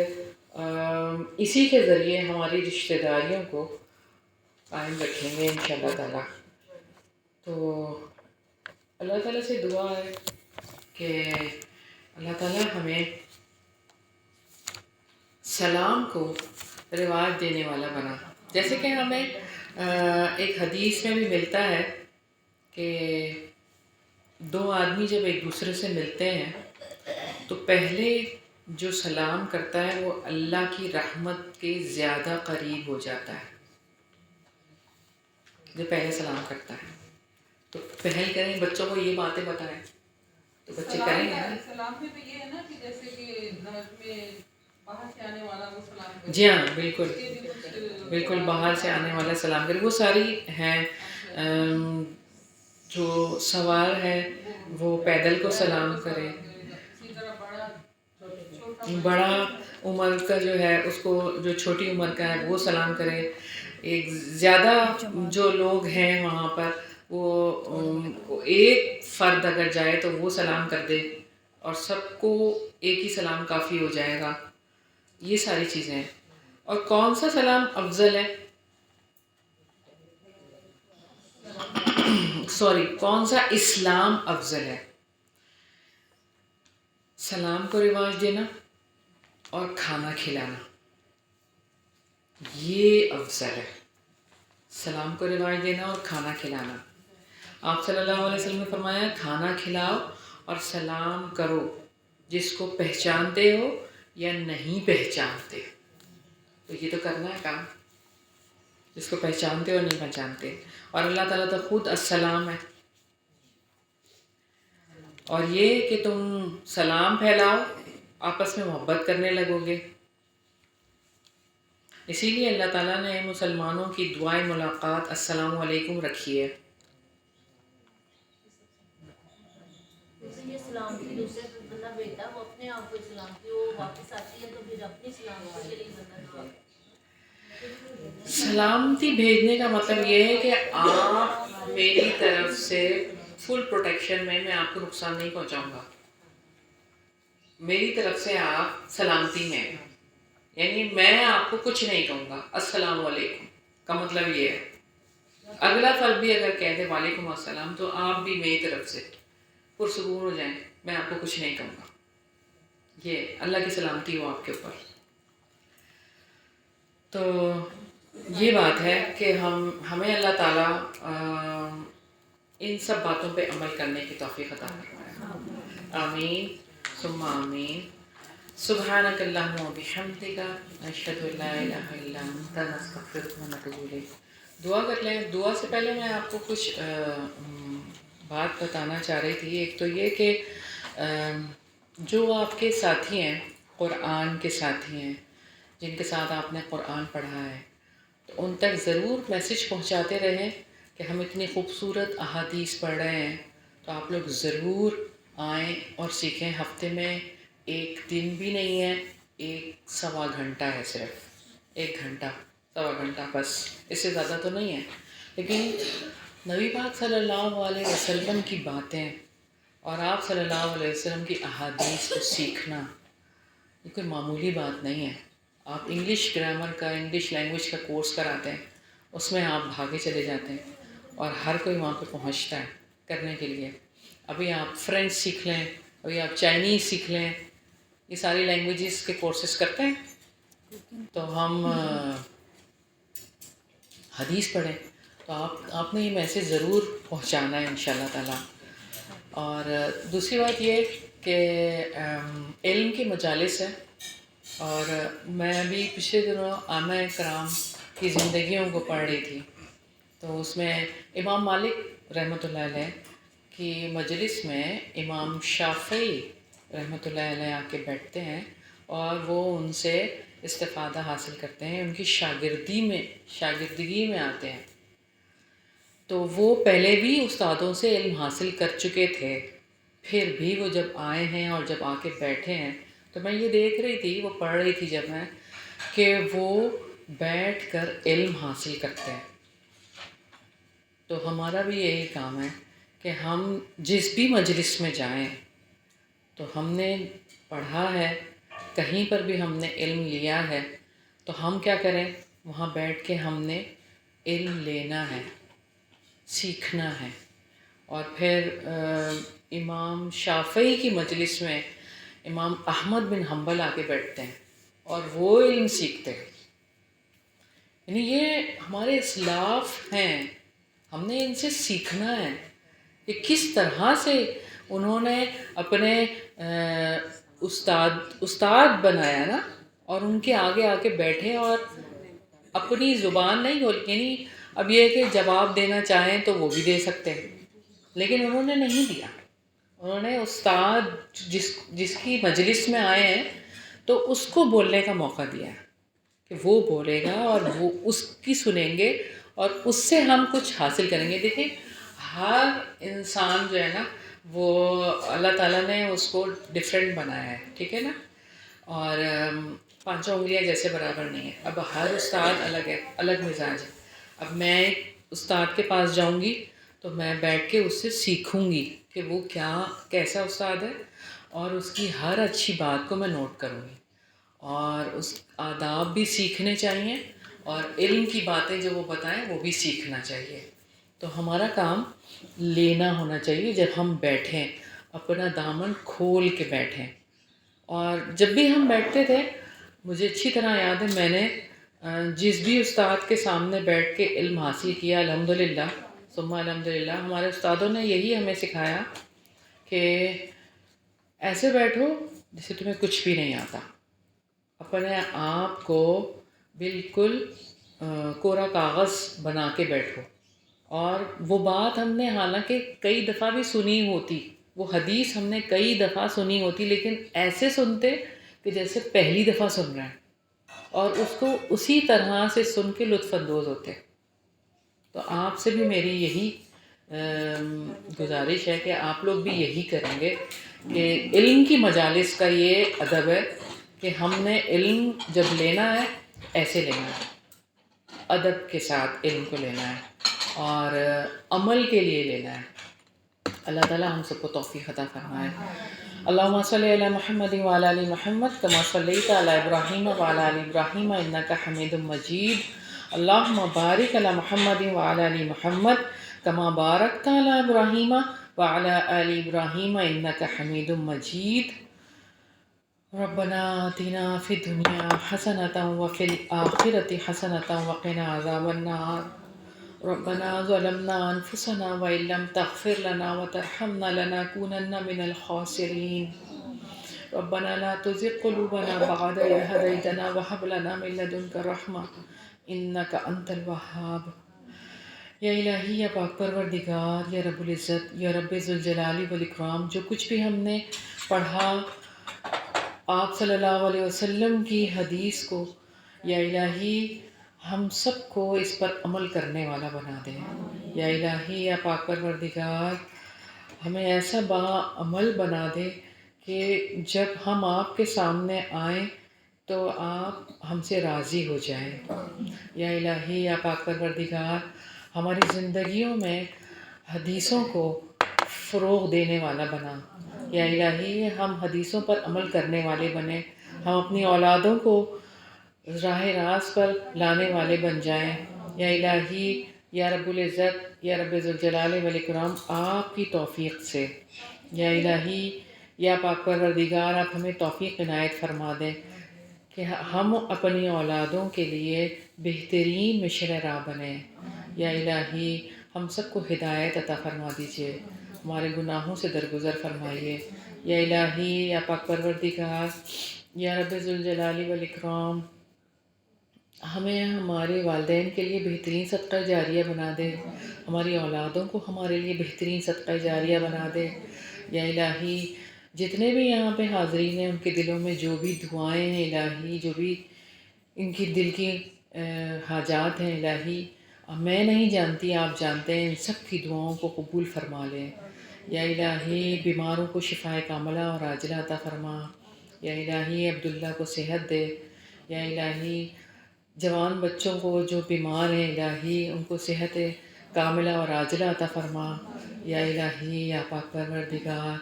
A: اسی کے ذریعے ہماری رشتہ داریوں کو قائم رکھیں گے انشاءاللہ تعالیٰ. تو اللہ تعالیٰ سے دعا ہے کہ اللہ تعالیٰ ہمیں سلام کو رواج دینے والا بنا. جیسے کہ ہمیں ایک حدیث میں بھی ملتا ہے کہ دو آدمی جب ایک دوسرے سے ملتے ہیں تو پہلے جو سلام کرتا ہے وہ اللہ کی رحمت کے زیادہ قریب ہو جاتا ہے. جو پہلے سلام کرتا ہے تو پہل کریں, بچوں کو یہ باتیں بتائیں تو بچے کریں گے.
C: سلام میں تو یہ ہے نا کہ جیسے کہ گھر میں باہر سے آنے والا وہ سلام کرے.
A: جی ہاں بالکل بالکل, باہر سے آنے والا سلام کرے. وہ ساری ہیں. جو سوار ہے وہ پیدل کو سلام کرے, بڑا عمر کا جو ہے اس کو, جو چھوٹی عمر کا ہے وہ سلام کرے. ایک زیادہ جو لوگ ہیں وہاں پر وہ ایک فرد اگر جائے تو وہ سلام کر دے, اور سب کو ایک ہی سلام کافی ہو جائے گا. یہ ساری چیزیں ہیں. اور کون سا سلام افضل ہے, کون سا اسلام افضل ہے؟ سلام کو رواج دینا اور کھانا کھلانا, یہ افضل ہے. سلام کو رواج دینا اور کھانا کھلانا. آپ صلی اللہ علیہ وسلم نے فرمایا کھانا کھلاؤ اور سلام کرو جس کو پہچانتے ہو یا نہیں پہچانتے. تو یہ تو کرنا ہے کام، جس کو پہچانتے اور نہیں پہچانتے. اور اللہ تعالیٰ تو خود السلام ہے. اور یہ کہ تم سلام پھیلاؤ، آپس میں محبت کرنے لگو گے. اسی لیے اللہ تعالیٰ نے مسلمانوں کی دعائیں ملاقات السلام علیکم رکھی ہے.
D: جیسے یہ سلامتی دوسرے پہ بندہ بھیجتا ہے وہ اپنے آپ کو سلامتی وہ واپس آتی ہے تو پھر اپنی سلامتی کے لیے بندہ دعا.
A: سلامتی بھیجنے کا مطلب یہ ہے کہ آپ میری طرف سے فل پروٹیکشن میں آپ کو نقصان نہیں پہنچاؤں گا. میری طرف سے آپ سلامتی میں، یعنی میں آپ کو کچھ نہیں کہوں گا. السلام علیکم کا مطلب یہ ہے. اگلا فرد بھی اگر کہہ دے وعلیکم السلام تو آپ بھی میری طرف سے پرسکون ہو جائیں، میں آپ کو کچھ نہیں کہوں گا. یہ اللہ کی سلامتی ہو آپ کے اوپر. تو یہ بات ہے کہ ہمیں اللہ تعالیٰ ان سب باتوں پہ عمل کرنے کی توفیق عطا فرمائے. آمین ثم آمین. سبحانک اللہم و بحمدک نشہد ان لا الہ الا انت نستغفرک و نتوب الیک. دعا کر لیں. دعا سے پہلے میں آپ کو کچھ بات بتانا چاہ رہی تھی. ایک تو یہ کہ جو آپ کے ساتھی ہیں، قرآن کے ساتھی ہیں، جن کے ساتھ آپ نے قرآن پڑھا ہے، تو ان تک ضرور میسیج پہنچاتے رہیں کہ ہم اتنی خوبصورت احادیث پڑھ رہے ہیں تو آپ لوگ ضرور آئیں اور سیکھیں. ہفتے میں ایک دن بھی نہیں ہے، 1.25 گھنٹہ ہے، صرف 1 گھنٹہ 1.25 گھنٹہ بس، اس سے زیادہ تو نہیں ہے. لیکن نبی پاک صلی اللہ علیہ وسلم کی باتیں اور آپ صلی اللہ علیہ وسلم کی احادیث کو سیکھنا یہ کوئی معمولی بات نہیں ہے. آپ انگلش گرامر کا، انگلش لینگویج کا کورس کراتے ہیں، اس میں آپ بھاگے چلے جاتے ہیں اور ہر کوئی وہاں پہ پہنچتا ہے کرنے کے لیے. ابھی آپ فرینچ سیکھ لیں، ابھی آپ چائنیز سیکھ لیں، یہ ساری لینگویجز کے کورسز کرتے ہیں. تو ہم حدیث پڑھیں تو آپ نے یہ میسیج ضرور پہنچانا ہے انشاءاللہ تعالیٰ. اور دوسری بات یہ کہ علم کی مجالس ہے، اور میں ابھی پچھلے دنوں آئمہ کرام کی زندگیوں کو پڑھ رہی تھی. تو اس میں امام مالک رحمۃ اللہ علیہ کی مجلس میں امام شافعی رحمۃ اللہ علیہ آ کے بیٹھتے ہیں اور وہ ان سے استفادہ حاصل کرتے ہیں، ان کی شاگردگی میں آتے ہیں. تو وہ پہلے بھی استادوں سے علم حاصل کر چکے تھے، پھر بھی وہ جب آئے ہیں اور جب آ کے بیٹھے ہیں تو میں یہ دیکھ رہی تھی، وہ پڑھ رہی تھی جب میں، کہ وہ بیٹھ کر علم حاصل کرتے ہیں. تو ہمارا بھی یہی کام ہے کہ ہم جس بھی مجلس میں جائیں تو ہم نے پڑھا ہے، کہیں پر بھی ہم نے علم لیا ہے، تو ہم کیا کریں، وہاں بیٹھ کے ہم نے علم لینا ہے، سیکھنا ہے. اور پھر امام شافعی کی مجلس میں امام احمد بن حنبل آ کے بیٹھتے ہیں اور وہ علم سیکھتے ہیں. یعنی یہ ہمارے اسلاف ہیں، ہم نے ان سے سیکھنا ہے کہ کس طرح سے انہوں نے اپنے استاد بنایا نا، اور ان کے آگے آ کے بیٹھے اور اپنی زبان نہیں بول، یعنی اب یہ کہ جواب دینا چاہیں تو وہ بھی دے سکتے ہیں، لیکن انہوں نے نہیں دیا. انہوں نے استاد جس کی مجلس میں آئے ہیں تو اس کو بولنے کا موقع دیا کہ وہ بولے گا اور وہ اس کی سنیں گے اور اس سے ہم کچھ حاصل کریں گے. دیکھیں ہر انسان جو ہے نا وہ اللہ تعالیٰ نے اس کو ڈفرینٹ بنایا ہے، ٹھیک ہے نا، اور 5 انگلیاں جیسے برابر نہیں ہے. اب ہر استاد الگ ہے، الگ مزاج ہے. اب میں ایک استاد کے پاس جاؤں گی تو میں بیٹھ کے اس سے سیکھوں گی کہ وہ کیسا استاد ہے، اور اس کی ہر اچھی بات کو میں نوٹ کروں گی، اور اس آداب بھی سیکھنے چاہیے اور علم کی باتیں جو وہ بتائیں وہ بھی سیکھنا چاہیے. تو ہمارا کام لینا ہونا چاہیے. جب ہم بیٹھیں اپنا دامن کھول کے بیٹھیں. اور جب بھی ہم بیٹھتے تھے مجھے اچھی طرح یاد ہے، میں نے جس بھی استاد کے سامنے بیٹھ کے علم حاصل کیا الحمدللہ ثم الحمدللہ. ہمارے استادوں نے یہی ہمیں سکھایا کہ ایسے بیٹھو جیسے تمہیں کچھ بھی نہیں آتا. اپنے آپ کو بالکل کوڑا کاغذ بنا کے بیٹھو. اور وہ بات ہم نے حالانکہ کئی دفعہ بھی سنی ہوتی، وہ حدیث ہم نے کئی دفعہ سنی ہوتی، لیکن ایسے سنتے کہ جیسے پہلی دفعہ سن رہے ہیں، اور اس کو اسی طرح سے سن کے لطف اندوز ہوتے. تو آپ سے بھی میری یہی گزارش ہے کہ آپ لوگ بھی یہی کریں گے کہ علم کی مجالس کا یہ ادب ہے کہ ہم نے علم جب لینا ہے ایسے لینا ہے، ادب کے ساتھ علم کو لینا ہے اور عمل کے لیے لینا ہے. اللہ تعالیٰ ہم سب کو توفیق عطا فرمائے. اللہم صلی علی محمد وعلی آل محمد کما صلیت علی ابراہیم وعلی آل ابراہیم انک حمید مجید. اللہم بارک علی محمد وعلی آل محمد کما بارکت علی ابراہیم وعلی آل ابراہیم انک حمید مجید. ربنا آتنا فی الدنیا حسنۃ وفی الآخرۃ حسنۃ وقنا عذاب النار. ربنا ظلمنا انفسنا وان لم تغفر لنا وترحمنا لنكونن من الخاسرین. ربنا لا تزغ قلوبنا بعد إذ هديتنا وهب لنا من لدنك رحمة إنك أنت الوهاب. یا الہی، یا پاک پروردگار، یا رب العزت، یا رب ذوالجلال والاکرام، جو کچھ بھی ہم نے پڑھا آپ صلی اللہ علیہ وسلم کی حدیث کو، یا الہی ہم سب کو اس پر عمل کرنے والا بنا دیں. یا الہی، یا پاک پروردگار، ہمیں ایسا با عمل بنا دے کہ جب ہم آپ کے سامنے آئیں تو آپ ہم سے راضی ہو جائیں. یا الہی، یا پاک پروردگار، ہماری زندگیوں میں حدیثوں کو فروغ دینے والا بنا. یا الہی، ہم حدیثوں پر عمل کرنے والے بنیں، ہم اپنی اولادوں کو راہ راست پر لانے والے بن جائیں. یا الہی، یا رب العزت، یا رب ذوالجلال والاکرام، آپ کی توفیق سے. یا الہی، یا پاک پروردگار، آپ ہمیں توفیق عنایت فرما دیں کہ ہم اپنی اولادوں کے لیے بہترین مشرع راہ بنیں. یا الہی، ہم سب کو ہدایت عطا فرما دیجیے، ہمارے گناہوں سے درگزر فرمائیے. یا الہی، یا پاک پروردگار، یا رب ذوالجلال والاکرام، ہمیں ہمارے والدین کے لیے بہترین صدقہ جاریہ بنا دے، ہماری اولادوں کو ہمارے لیے بہترین صدقہ جاریہ بنا دے. یا الہی، جتنے بھی یہاں پہ حاضرین ہیں ان کے دلوں میں جو بھی دعائیں ہیں الہی، جو بھی ان کی دل کی حاجات ہیں الہی، میں نہیں جانتی، آپ جانتے ہیں، ان سب کی دعاؤں کو قبول فرما لیں. یا الہی، بیماروں کو شفائے کاملہ اور عاجلہ عطا فرما. یا الہی، عبداللہ کو صحت دے. یا الہی، جوان بچوں کو جو بیمار ہیں الہی ان کو صحت کاملہ اور عاجلہ عطا فرما. یا الہی، یا پاک پروردگار،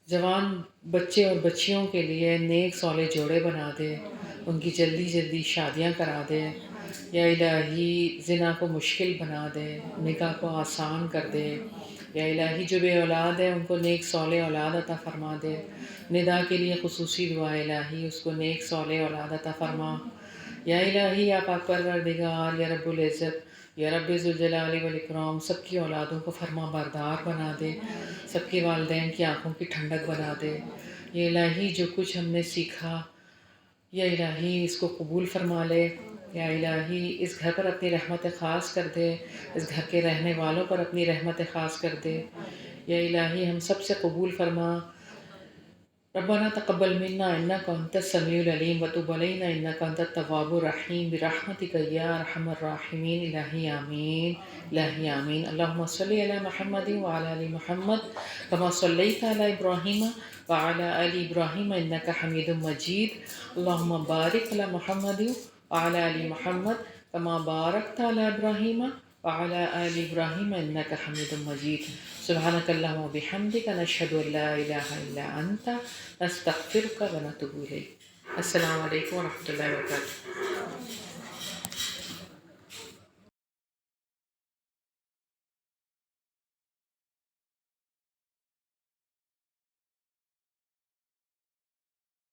A: جوان بچے اور بچیوں کے لیے نیک صالح جوڑے بنا دے، ان کی جلدی جلدی شادیاں کرا دے. یا الہی، زنا کو مشکل بنا دے، نکاح کو آسان کر دے. یا الہی، جو بے اولاد ہے ان کو نیک صالح اولاد عطا فرما دے. ندا کے لیے خصوصی دعا الہی، اس کو نیک صالح اولاد عطا فرما. یا الہی، یا پاک پروردگار، یا رب العزت، یا رب ذوالجلال والاکرام، سب کی اولادوں کو فرما بردار بنا دے، سب کے والدین کی آنکھوں کی ٹھنڈک بنا دے. یا الہی، جو کچھ ہم نے سیکھا یا الہی اس کو قبول فرما لے. یا الہی، اس گھر پر اپنی رحمت خاص کر دے، اس گھر کے رہنے والوں پر اپنی رحمت خاص کر دے. یا الہی، ہم سب سے قبول فرما. ربنا تقبل منا انک انت السمیع العلیم وتب علینا انک انت التواب الرحیم برحمتک یا ارحم الراحمین. الہی آمین، الہی آمین. اللہم صلی علی محمد وعلی آل محمد کما صلیت علی ابراہیم وعلی آل ابراہیم انک حمید مجید. اللہم بارک علی محمد وعلی آل محمد کما بارکت علی ابراہیم وعلی آل ابراہیم انک حمید مجید. سبحانک اللہم وبحمدک نشہد ان لا الہ الا انت نستغفرک ونتوب الیک. السلام علیکم ورحمۃ اللہ وبرکاتہ.